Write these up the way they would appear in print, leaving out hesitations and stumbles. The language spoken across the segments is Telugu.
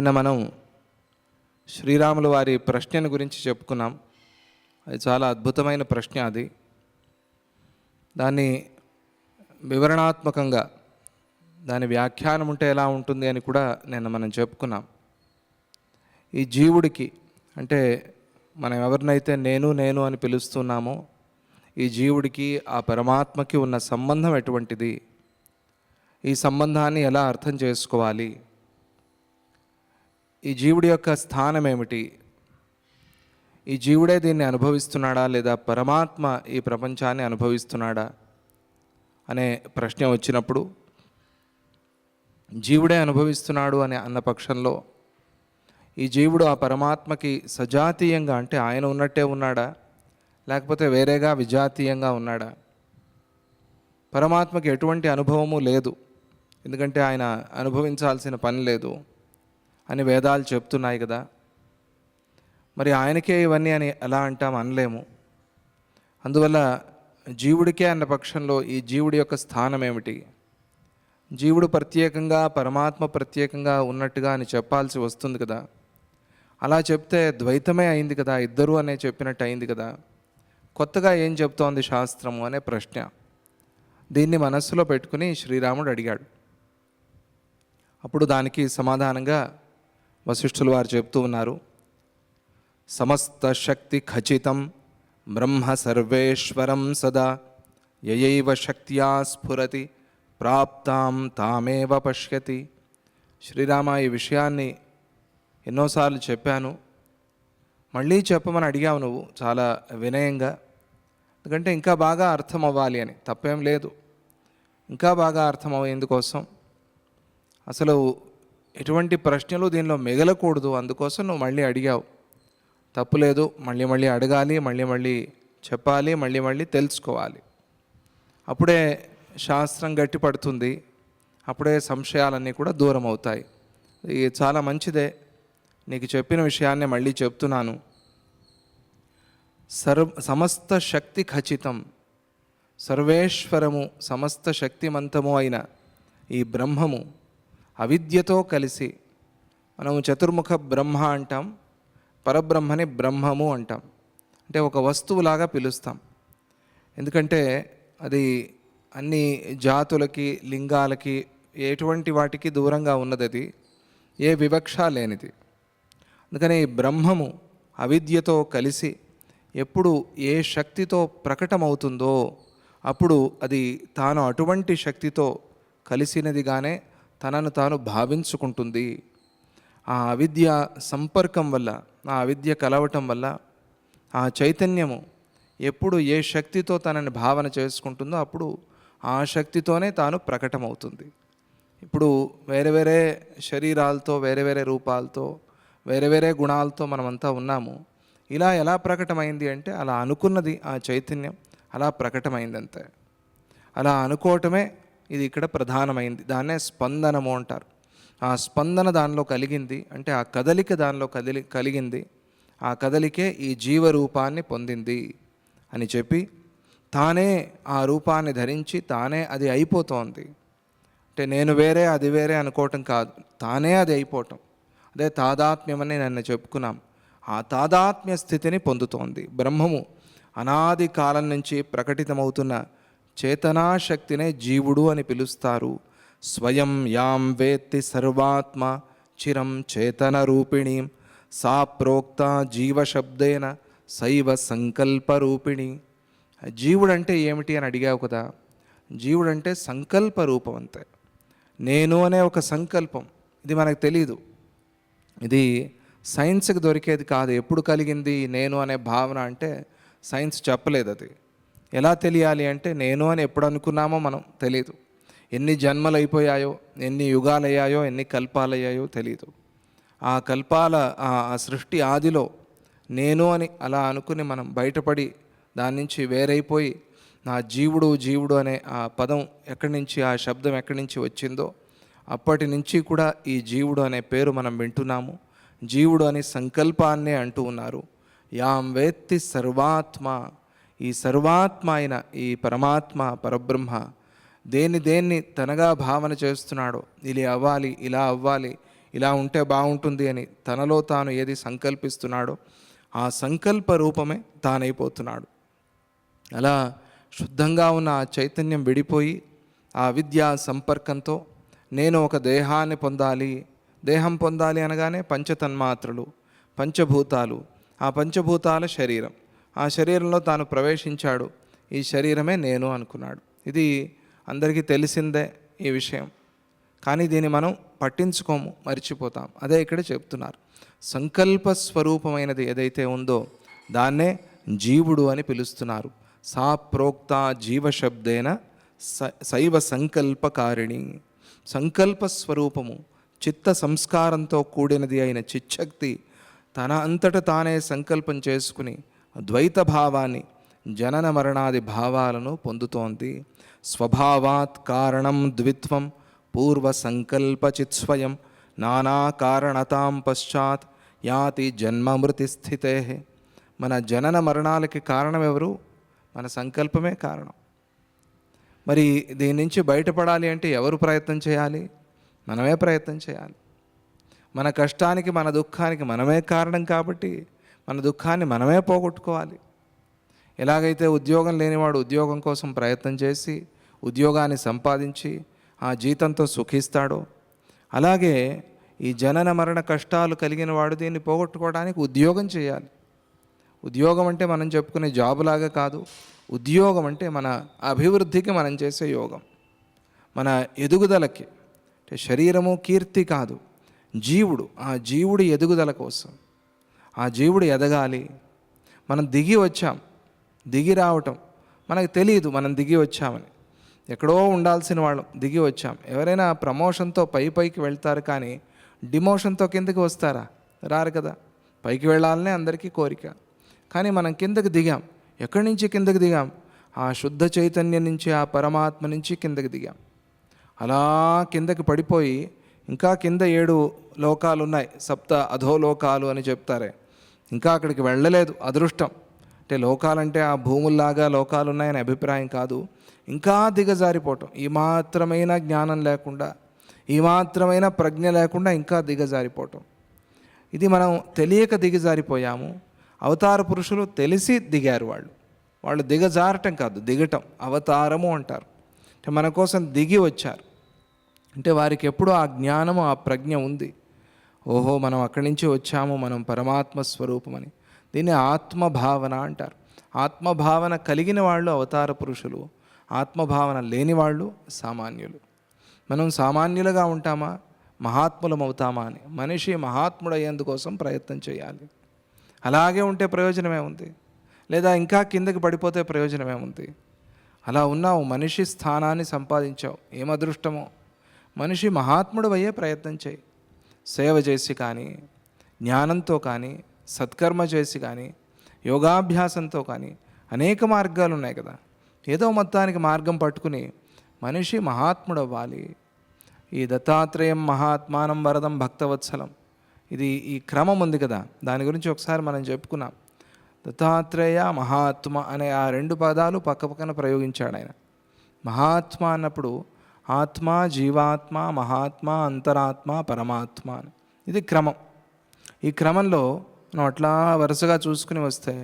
నిన్న మనం శ్రీరాముల వారి ప్రశ్నను గురించి చెప్పుకున్నాం. అది చాలా అద్భుతమైన ప్రశ్న. అది దాన్ని వివరణాత్మకంగా దాని వ్యాఖ్యానం ఉంటే ఎలా ఉంటుంది అని కూడా నిన్న మనం చెప్పుకున్నాం. ఈ జీవుడికి అంటే మనం ఎవరినైతే నేను నేను అని పిలుస్తున్నామో ఈ జీవుడికి ఆ పరమాత్మకి ఉన్న సంబంధం ఎటువంటిది, ఈ సంబంధాన్ని ఎలా అర్థం చేసుకోవాలి, ఈ జీవుడి యొక్క స్థానం ఏమిటి, ఈ జీవుడే దీన్ని అనుభవిస్తున్నాడా లేదా పరమాత్మ ఈ ప్రపంచాన్ని అనుభవిస్తున్నాడా అనే ప్రశ్న వచ్చినప్పుడు జీవుడే అనుభవిస్తున్నాడు అని అన్న పక్షంలో ఈ జీవుడు ఆ పరమాత్మకి సజాతీయంగా అంటే ఆయన ఉన్నట్టే ఉన్నాడా లేకపోతే వేరేగా విజాతీయంగా ఉన్నాడా? పరమాత్మకి ఎటువంటి అనుభవము లేదు, ఎందుకంటే ఆయన అనుభవించాల్సిన పని లేదు అని వేదాలు చెప్తున్నాయి కదా. మరి ఆయనకే ఇవన్నీ అని ఎలా అంటాం? అనలేము. అందువల్ల జీవుడికే అన్న పక్షంలో ఈ జీవుడి యొక్క స్థానం ఏమిటి, జీవుడు ప్రత్యేకంగా పరమాత్మ ప్రత్యేకంగా ఉన్నట్టుగా అని చెప్పాల్సి వస్తుంది కదా. అలా చెప్తే ద్వైతమే అయింది కదా, ఇద్దరు అనే చెప్పినట్టు అయింది కదా. కొత్తగా ఏం చెప్తోంది శాస్త్రము అనే ప్రశ్న. దీన్ని మనస్సులో పెట్టుకుని శ్రీరాముడు అడిగాడు. అప్పుడు దానికి సమాధానంగా వశిష్ఠులు వారు చెప్తూ ఉన్నారు. సమస్త శక్తి ఖచ్చితం బ్రహ్మ సర్వేశ్వరం సదా యయైవ శక్త్యా స్ఫురతి ప్రాప్తాం తామేవ పశ్యతి. శ్రీరామ, ఈ విషయాన్ని ఎన్నోసార్లు చెప్పాను, మళ్ళీ చెప్పమని అడిగావు నువ్వు చాలా వినయంగా. ఎందుకంటే ఇంకా బాగా అర్థం అవ్వాలి అని. తప్పేం లేదు, ఇంకా బాగా అర్థం అయ్యేందుకోసం. అసలు ఎటువంటి ప్రశ్నలు దీనిలో మిగలకూడదు, అందుకోసం నువ్వు మళ్ళీ అడిగావు. తప్పులేదు, మళ్ళీ మళ్ళీ అడగాలి, మళ్ళీ మళ్ళీ చెప్పాలి, మళ్ళీ మళ్ళీ తెలుసుకోవాలి. అప్పుడే శాస్త్రం గట్టిపడుతుంది, అప్పుడే సంశయాలన్నీ కూడా దూరం అవుతాయి. ఇది చాలా మంచిదే. నీకు చెప్పిన విషయాన్నే మళ్ళీ చెప్తున్నాను. సమస్త శక్తి ఖచ్చితం, సర్వేశ్వరము సమస్త శక్తిమంతము అయిన ఈ బ్రహ్మము అవిద్యతో కలిసి, మనము చతుర్ముఖ బ్రహ్మ అంటాం, పరబ్రహ్మని బ్రహ్మము అంటాం. అంటే ఒక వస్తువులాగా పిలుస్తాం, ఎందుకంటే అది అన్ని జాతులకి లింగాలకి ఎటువంటి వాటికి దూరంగా ఉన్నది, అది ఏ వివక్ష లేనిది. అందుకని బ్రహ్మము అవిద్యతో కలిసి ఎప్పుడు ఏ శక్తితో ప్రకటమవుతుందో అప్పుడు అది తాను అటువంటి శక్తితో కలిసినదిగానే తనను తాను భావించుకుంటుంది. ఆ అవిద్య సంపర్కం వల్ల, ఆ అవిద్య కలవటం వల్ల ఆ చైతన్యము ఎప్పుడు ఏ శక్తితో తనని భావన చేసుకుంటుందో అప్పుడు ఆ శక్తితోనే తాను ప్రకటమవుతుంది. ఇప్పుడు వేరే వేరే శరీరాలతో, వేరే వేరే రూపాలతో, వేరే వేరే గుణాలతో మనమంతా ఉన్నాము. ఇలా ఎలా ప్రకటమైంది అంటే అలా అనుకున్నది ఆ చైతన్యం అలా ప్రకటమైంది అంతే. అలా అనుకోవటమే ఇది ఇక్కడ ప్రధానమైంది. దాన్నే స్పందనము అంటారు. ఆ స్పందన దానిలో కలిగింది అంటే ఆ కదలిక దానిలో కలిగింది. ఆ కదలికే ఈ జీవరూపాన్ని పొందింది అని చెప్పి తానే ఆ రూపాన్ని ధరించి తానే అది అయిపోతోంది. అంటే నేను వేరే అది వేరే అనుకోవటం కాదు, తానే అది అయిపోవటం. అదే తాదాత్మ్యమని నన్ను చెప్పుకున్నాం. ఆ తాదాత్మ్య స్థితిని పొందుతోంది బ్రహ్మము. అనాది కాలం నుంచి ప్రకటితమవుతున్న చేతనాశక్తినే జీవుడు అని పిలుస్తారు. స్వయం యాం వేత్తి సర్వాత్మ చిరం చేతన రూపిణీం సా ప్రోక్త జీవశబ్దేన శైవ సంకల్పరూపిణి. జీవుడు అంటే ఏమిటి అని అడిగావు కదా. జీవుడు అంటే సంకల్ప రూపం అంతే. నేను అనే ఒక సంకల్పం, ఇది మనకు తెలీదు, ఇది సైన్స్కి దొరికేది కాదు. ఎప్పుడు కలిగింది నేను అనే భావన అంటే సైన్స్ చెప్పలేదు. అది ఎలా తెలియాలి అంటే నేను అని ఎప్పుడు అనుకున్నామో మనం తెలీదు. ఎన్ని జన్మలు అయిపోయాయో, ఎన్ని యుగాలు అయ్యాయో, ఎన్ని కల్పాలు అయ్యాయో తెలీదు. ఆ కల్పాల ఆ సృష్టి ఆదిలో నేను అని అలా అనుకుని మనం బయటపడి దాని నుంచి వేరైపోయి నా జీవుడు జీవుడు అనే ఆ పదం ఎక్కడి నుంచి, ఆ శబ్దం ఎక్కడి నుంచి వచ్చిందో అప్పటి నుంచి కూడా ఈ జీవుడు అనే పేరు మనం వింటున్నాము. జీవుడు అని సంకల్పాన్నే అంటూ ఉన్నారు. యాం వేత్తి సర్వాత్మ, ఈ సర్వాత్మ అయిన ఈ పరమాత్మ పరబ్రహ్మ దేన్ని తనగా భావన చేస్తున్నాడో, ఇలా అవ్వాలి, ఇలా అవ్వాలి, ఇలా ఉంటే బాగుంటుంది అని తనలో తాను ఏది సంకల్పిస్తున్నాడో ఆ సంకల్ప రూపమే తానైపోతున్నాడు. అలా శుద్ధంగా ఉన్న ఆ చైతన్యం విడిపోయి ఆ విద్యా సంపర్కంతో నేను ఒక దేహాన్ని పొందాలి, దేహం పొందాలి అనగానే పంచతన్మాత్రలు, పంచభూతాలు, ఆ పంచభూతాల శరీరం, ఆ శరీరంలో తాను ప్రవేశించాడు. ఈ శరీరమే నేను అనుకున్నాడు. ఇది అందరికీ తెలిసిందే ఈ విషయం, కానీ దీన్ని మనం పట్టించుకోము, మర్చిపోతాం. అదే ఇక్కడ చెప్తున్నారు. సంకల్ప స్వరూపమైనది ఏదైతే ఉందో దాన్నే జీవుడు అని పిలుస్తున్నారు. సా ప్రోక్త జీవశబ్దేన శైవ సంకల్పకారిణి. సంకల్ప స్వరూపము, చిత్త సంస్కారంతో కూడినది అయిన చిచ్చక్తి తన అంతట తానే సంకల్పం చేసుకుని ద్వైత భావాన్ని, జనన మరణాది భావాలను పొందుతోంది. స్వభావాత్ కారణం ద్విత్వం పూర్వ సంకల్ప చిత్స్వయం నానా కారణతాం పశ్చాత్ యాతి జన్మమృతి స్థితే. మన జనన మరణాలకి కారణం ఎవరు? మన సంకల్పమే కారణం. మరి దీని నుంచి బయటపడాలి అంటే ఎవరు ప్రయత్నం చేయాలి? మనమే ప్రయత్నం చేయాలి. మన కష్టానికి, మన దుఃఖానికి మనమే కారణం కాబట్టి మన దుఃఖాన్ని మనమే పోగొట్టుకోవాలి. ఎలాగైతే ఉద్యోగం లేనివాడు ఉద్యోగం కోసం ప్రయత్నం చేసి ఉద్యోగాన్ని సంపాదించి ఆ జీతంతో సుఖిస్తాడో, అలాగే ఈ జనన మరణ కష్టాలు కలిగిన వాడు దీన్ని పోగొట్టుకోవడానికి ఉద్యోగం చేయాలి. ఉద్యోగం అంటే మనం చెప్పుకునే జాబులాగా కాదు. ఉద్యోగం అంటే మన అభివృద్ధికి మనం చేసే యోగం, మన ఎదుగుదలకి. అంటే శరీరము కీర్తి కాదు, జీవుడు, ఆ జీవుడి ఎదుగుదల కోసం. ఆ జీవుడు ఎదగాలి. మనం దిగి వచ్చాం, దిగి రావటం మనకు తెలియదు మనం దిగి వచ్చామని. ఎక్కడో ఉండాల్సిన వాళ్ళం దిగి వచ్చాం. ఎవరైనా ప్రమోషన్తో పైకి వెళ్తారు, కానీ డిమోషన్తో కిందకి వస్తారా? రారు కదా. పైకి వెళ్ళాలనే అందరికీ కోరిక, కానీ మనం కిందకి దిగాం. ఎక్కడి నుంచి కిందకి దిగాం? ఆ శుద్ధ చైతన్యం నుంచి, ఆ పరమాత్మ నుంచి కిందకి దిగాం. అలా కిందకి పడిపోయి ఇంకా కింద 7 లోకాలు ఉన్నాయి, సప్త అధోలోకాలు అని చెప్తారే. ఇంకా అక్కడికి వెళ్ళలేదు. అదృష్టం. అంటే లోకాలంటే ఆ భూముల్లాగా లోకాలు ఉన్నాయని అభిప్రాయం కాదు. ఇంకా దిగజారిపోవటం, ఈ మాత్రమైన జ్ఞానం లేకుండా, ఈ మాత్రమైన ప్రజ్ఞ లేకుండా ఇంకా దిగజారిపోవటం. ఇది మనం తెలియక దిగజారిపోయాము. అవతార పురుషులు తెలిసి దిగారు. వాళ్ళు దిగజారటం కాదు, దిగటం అవతారము అంటారు. అంటే మన కోసం దిగి వచ్చారు. అంటే వారికి ఎప్పుడూ ఆ జ్ఞానము, ఆ ప్రజ్ఞ ఉంది. ఓహో, మనం అక్కడి నుంచి వచ్చాము, మనం పరమాత్మ స్వరూపమని. దీన్ని ఆత్మభావన అంటారు. ఆత్మభావన కలిగిన వాళ్ళు అవతార పురుషులు, ఆత్మభావన లేని వాళ్ళు సామాన్యులు. మనం సామాన్యులుగా ఉంటామా, మహాత్ములం అవుతామా అని మనిషి మహాత్ముడయ్యేందుకోసం ప్రయత్నం చేయాలి. అలాగే ఉంటే ప్రయోజనమే ఉంది, లేదా ఇంకా కిందకి పడిపోతే ప్రయోజనమే ఉంది. అలా ఉన్నావు, మనిషి స్థానాన్ని సంపాదించావు, ఏం అదృష్టమో. మనిషి మహాత్ముడు అయ్యే ప్రయత్నం చేయి. సేవ చేసి కానీ, జ్ఞానంతో కానీ, సత్కర్మ చేసి కానీ, యోగాభ్యాసంతో కానీ అనేక మార్గాలు ఉన్నాయి కదా. ఏదో మొత్తానికి మార్గం పట్టుకుని మనిషి మహాత్ముడు అవ్వాలి. ఈ దత్తాత్రేయం మహాత్మానం వరదం భక్తవత్సలం, ఇది ఈ క్రమం ఉంది కదా, దాని గురించి ఒకసారి మనం చెప్పుకున్నాం. దత్తాత్రేయ మహాత్మ అనే ఆ 2 పదాలు పక్కపక్కన ప్రయోగించాడు ఆయన. మహాత్మ అన్నప్పుడు ఆత్మ, జీవాత్మ, మహాత్మ, అంతరాత్మ, పరమాత్మ అని. ఇది క్రమం. ఈ క్రమంలో మనం అట్లా వరుసగా చూసుకుని వస్తే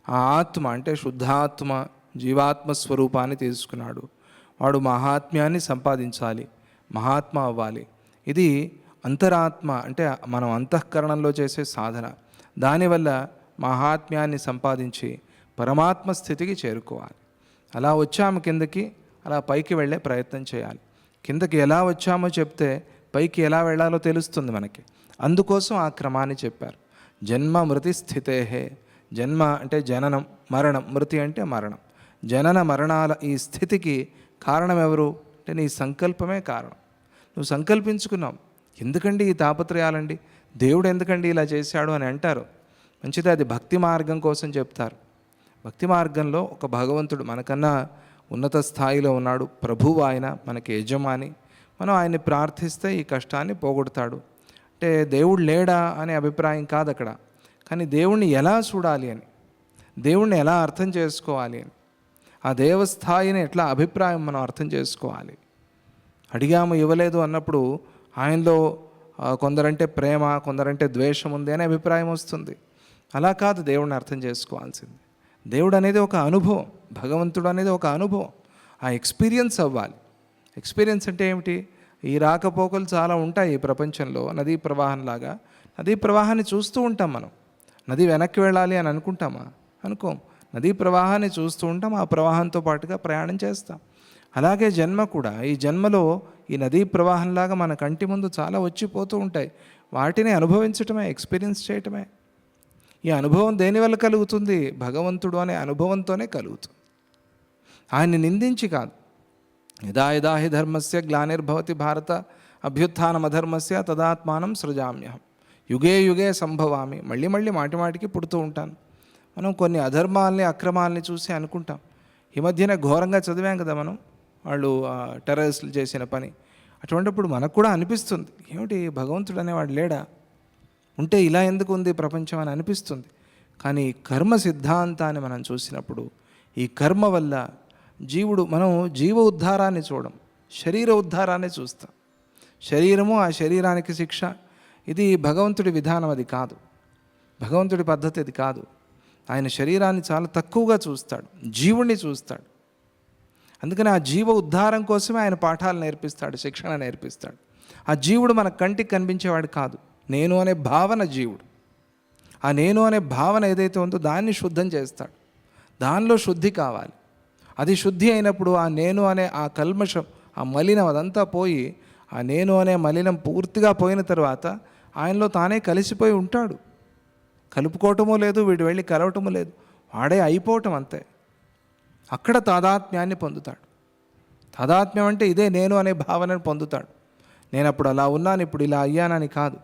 ఆ ఆత్మ అంటే శుద్ధాత్మ, జీవాత్మ స్వరూపాన్ని తీసుకున్నాడు. వాడు మహాత్మ్యాన్ని సంపాదించాలి, మహాత్మ అవ్వాలి. ఇది అంతరాత్మ అంటే మనం అంతఃకరణంలో చేసే సాధన. దానివల్ల మహాత్మ్యాన్ని సంపాదించి పరమాత్మ స్థితికి చేరుకోవాలి. అలా వచ్చాము కిందకి, అలా పైకి వెళ్ళే ప్రయత్నం చేయాలి. కిందకి ఎలా వచ్చామో చెప్తే పైకి ఎలా వెళ్ళాలో తెలుస్తుంది మనకి. అందుకోసం ఆ క్రమాన్ని చెప్పారు. జన్మ మృతి స్థితేహే. జన్మ అంటే జననం, మరణం, మృతి అంటే మరణం. జనన మరణాల ఈ స్థితికి కారణం ఎవరు అంటే నీ సంకల్పమే కారణం. నువ్వు సంకల్పించుకున్నావు. ఎందుకండి ఈ తాపత్రయాలండి, దేవుడు ఎందుకండి ఇలా చేశాడు అని అంటారు. మంచిది, అది భక్తి మార్గం కోసం చెప్తారు. భక్తి మార్గంలో ఒక భగవంతుడు మనకన్నా ఉన్నత స్థాయిలో ఉన్నాడు, ప్రభువు ఆయన, మనకి యజమాని. మనం ఆయన్ని ప్రార్థిస్తే ఈ కష్టాన్ని పోగొడతాడు. అంటే దేవుడు లేడా అనే అభిప్రాయం కాదు అక్కడ, కానీ దేవుణ్ణి ఎలా చూడాలి అని, దేవుణ్ణి ఎలా అర్థం చేసుకోవాలి అని, ఆ దేవస్థాయిని ఎట్లా అభిప్రాయం మనం అర్థం చేసుకోవాలి. అడిగాము ఇవ్వలేదు అన్నప్పుడు ఆయనలో కొందరంటే ప్రేమ, కొందరంటే ద్వేషం ఉంది అనే అభిప్రాయం వస్తుంది. అలా కాదు దేవుడిని అర్థం చేసుకోవాల్సింది. దేవుడు అనేది ఒక అనుభవం, భగవంతుడు అనేది ఒక అనుభవం. ఆ ఎక్స్పీరియన్స్ అవ్వాలి. ఎక్స్పీరియన్స్ అంటే ఏమిటి? ఈ రాకపోకలు చాలా ఉంటాయి ఈ ప్రపంచంలో. నదీ ప్రవాహంలాగా నదీ ప్రవాహాన్ని చూస్తూ ఉంటాం మనం. నది వెనక్కి వెళ్ళాలి అని అనుకుంటామా? అనుకోం. నదీ ప్రవాహాన్ని చూస్తూ ఉంటాం, ఆ ప్రవాహంతో పాటుగా ప్రయాణం చేస్తాం. అలాగే జన్మ కూడా, ఈ జన్మలో ఈ నదీ ప్రవాహంలాగా మన కంటి ముందు చాలా వచ్చిపోతూ ఉంటాయి. వాటిని అనుభవించటమే, ఎక్స్పీరియన్స్ చేయటమే. ఈ అనుభవం దేనివల్ల కలుగుతుంది? భగవంతుడు అనే అనుభవంతోనే కలుగుతుంది. ఆయన్ని నిందించి కాదు. యదా యదా హి ధర్మస్య గ్లానిర్భవతి భారత అభ్యుత్థానమధర్మస్య తదాత్మానం సృజామ్యహం యుగే యుగే సంభవామి. మళ్ళీ మళ్ళీ మాటి మాటికి పుడుతూ ఉంటాను. మనం కొన్ని అధర్మాల్ని, అక్రమాల్ని చూసి అనుకుంటాం. ఈ మధ్యన ఘోరంగా చదివాం కదా మనం, వాళ్ళు టెర్రరిస్టులు చేసిన పని. అటువంటిప్పుడు మనకు కూడా అనిపిస్తుంది, ఏమిటి భగవంతుడు అనేవాడు లేడా? ఉంటే ఇలా ఎందుకు ఉంది ప్రపంచం అని అనిపిస్తుంది. కానీ కర్మ సిద్ధాంతాన్ని మనం చూసినప్పుడు, ఈ కర్మ వల్ల జీవుడు, మనం జీవ ఉద్ధారాన్ని చూడం, శరీర ఉద్ధారాన్ని చూస్తాం. శరీరము, ఆ శరీరానికి శిక్ష, ఇది భగవంతుడి విధానం, అది కాదు. భగవంతుడి పద్ధతి అది కాదు. ఆయన శరీరాన్ని చాలా తక్కువగా చూస్తాడు, జీవుణ్ణి చూస్తాడు. అందుకని ఆ జీవ ఉద్ధారం కోసమే ఆయన పాఠాలు నేర్పిస్తాడు, శిక్షణ నేర్పిస్తాడు. ఆ జీవుడు మన కంటికి కనిపించేవాడు కాదు. నేను అనే భావన జీవుడు. ఆ నేను అనే భావన ఏదైతే ఉందో దాన్ని శుద్ధం చేస్తాడు. దానిలో శుద్ధి కావాలి. అది శుద్ధి అయినప్పుడు ఆ నేను అనే ఆ కల్మషం, ఆ మలినం అదంతా పోయి, ఆ నేను అనే మలినం పూర్తిగా పోయిన తర్వాత ఆయనలో తానే కలిసిపోయి ఉంటాడు. కలుపుకోవటమో లేదు, వీడు వెళ్ళి కలవటమో లేదు, వాడే అయిపోవటం అంతే. అక్కడ తాదాత్మ్యాన్ని పొందుతాడు. తాదాత్మ్యం అంటే ఇదే, నేను అనే భావనను పొందుతాడు. నేను అప్పుడు అలా ఉన్నాను, ఇప్పుడు ఇలా అయ్యానని కాదు.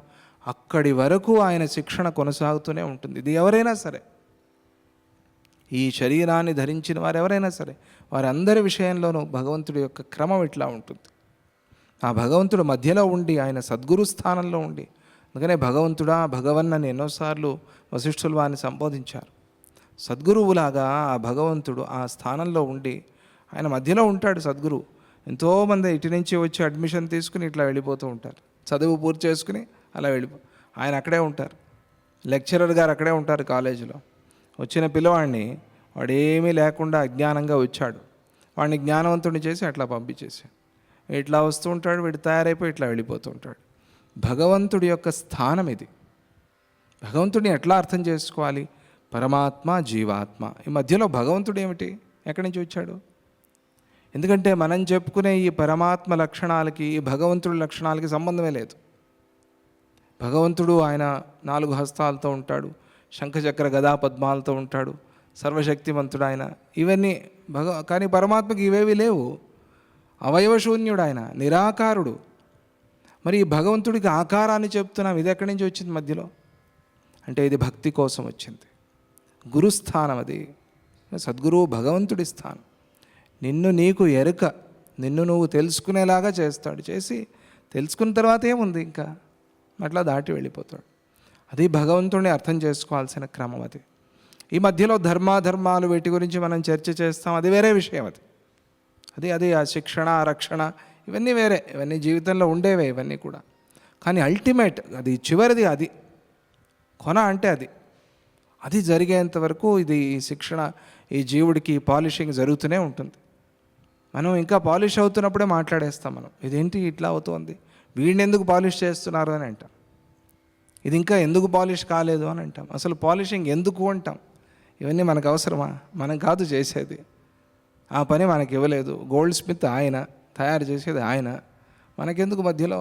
అక్కడి వరకు ఆయన శిక్షణ కొనసాగుతూనే ఉంటుంది. ఇది ఎవరైనా సరే, ఈ శరీరాన్ని ధరించిన వారు ఎవరైనా సరే, వారందరి విషయంలోనూ భగవంతుడి యొక్క క్రమం ఇట్లా ఉంటుంది. ఆ భగవంతుడు మధ్యలో ఉండి, ఆయన సద్గురు స్థానంలో ఉండి, అందుకనే భగవంతుడా భగవన్ అని ఎన్నోసార్లు వశిష్ఠులు వారిని సంబోధించారు. సద్గురువులాగా ఆ భగవంతుడు ఆ స్థానంలో ఉండి, ఆయన మధ్యలో ఉంటాడు సద్గురువు. ఎంతోమంది ఇటు నుంచి వచ్చి అడ్మిషన్ తీసుకుని ఇట్లా వెళ్ళిపోతూ ఉంటారు, చదువు పూర్తి చేసుకుని అలా ఆయన అక్కడే ఉంటారు. లెక్చరర్ గారు అక్కడే ఉంటారు కాలేజీలో. వచ్చిన పిల్లవాడిని, వాడు ఏమీ లేకుండా అజ్ఞానంగా వచ్చాడు, వాడిని జ్ఞానవంతుడిని చేసి అట్లా పంపించేసి ఇట్లా వస్తూ ఉంటాడు. వీడు తయారైపోయి ఇట్లా వెళ్ళిపోతూ ఉంటాడు. భగవంతుడి యొక్క స్థానం ఇది. భగవంతుడిని ఎట్లా అర్థం చేసుకోవాలి? పరమాత్మ, జీవాత్మ, ఈ మధ్యలో భగవంతుడు ఏమిటి? ఎక్కడి నుంచి వచ్చాడు? ఎందుకంటే మనం చెప్పుకునే ఈ పరమాత్మ లక్షణాలకి, ఈ భగవంతుడి లక్షణాలకి సంబంధమే లేదు. భగవంతుడు ఆయన 4 హస్తాలతో ఉంటాడు, శంఖచక్ర గదా పద్మాలతో ఉంటాడు, సర్వశక్తిమంతుడు ఆయన, ఇవన్నీ కానీ పరమాత్మకి ఇవేవి లేవు. అవయవశూన్యుడు ఆయన, నిరాకారుడు. మరి ఈ భగవంతుడికి ఆకారాన్ని చెప్తున్నాం, ఇది ఎక్కడి నుంచి వచ్చింది మధ్యలో? అంటే ఇది భక్తి కోసం వచ్చింది. గురుస్థానం అది. సద్గురువు భగవంతుడి స్థానం. నిన్ను నీకు ఎరుక, నిన్ను నువ్వు తెలుసుకునేలాగా చేస్తాడు. చేసి తెలుసుకున్న తర్వాత ఏముంది, ఇంకా అట్లా దాటి వెళ్ళిపోతాడు. అది భగవంతుడిని అర్థం చేసుకోవాల్సిన క్రమం అది. ఈ మధ్యలో ధర్మాధర్మాలు వీటి గురించి మనం చర్చ చేస్తాం, అది వేరే విషయం. అది ఆ శిక్షణ, రక్షణ, ఇవన్నీ వేరే, ఇవన్నీ జీవితంలో ఉండేవే ఇవన్నీ కూడా. కానీ అల్టిమేట్, అది చివరిది, అది కొన అంటే అది జరిగేంత వరకు ఇది ఈ శిక్షణ, ఈ జీవుడికి పాలిషింగ్ జరుగుతూనే ఉంటుంది. మనం ఇంకా పాలిష్ అవుతున్నప్పుడే మాట్లాడేస్తాం మనం, ఇదేంటి ఇట్లా అవుతోంది, వీడిని ఎందుకు పాలిష్ చేస్తున్నారు అని అంటాం. ఇది ఇంకా ఎందుకు పాలిష్ కాలేదు అని అంటాం. అసలు పాలిషింగ్ ఎందుకు అంటాం. ఇవన్నీ మనకు అవసరమా? మనం కాదు చేసేది, ఆ పని మనకి ఇవ్వలేదు. గోల్డ్ స్మిత్ ఆయన, తయారు చేసేది ఆయన, మనకెందుకు మధ్యలో?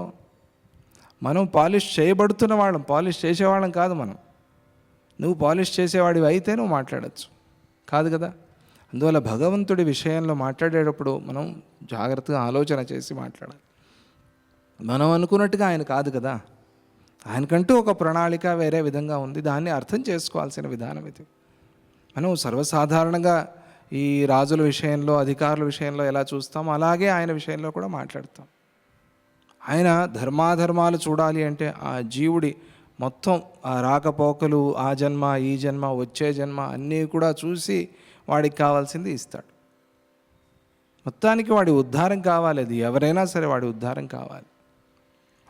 మనం పాలిష్ చేయబడుతున్న వాళ్ళం, పాలిష్ చేసేవాళ్ళం కాదు మనం. నువ్వు పాలిష్ చేసేవాడివి అయితే నువ్వు మాట్లాడచ్చు, కాదు కదా. అందువల్ల భగవంతుడి విషయంలో మాట్లాడేటప్పుడు మనం జాగ్రత్తగా ఆలోచన చేసి మాట్లాడాలి. మనం అనుకున్నట్టుగా ఆయన కాదు కదా, ఆయనకంటూ ఒక ప్రణాళిక వేరే విధంగా ఉంది. దాన్ని అర్థం చేసుకోవాల్సిన విధానం ఇది. మనం సర్వసాధారణంగా ఈ రాజుల విషయంలో, అధికారుల విషయంలో ఎలా చూస్తామో అలాగే ఆయన విషయంలో కూడా మాట్లాడతాం. ఆయన ధర్మాధర్మాలు చూడాలి అంటే ఆ జీవుడి మొత్తం ఆ రాకపోకలు, ఆ జన్మ, ఈ జన్మ, వచ్చే జన్మ అన్నీ కూడా చూసి వాడికి కావాల్సింది ఇస్తాడు. మొత్తానికి వాడి ఉద్ధారం కావాలి. అది ఎవరైనా సరే వాడి ఉద్ధారం కావాలి.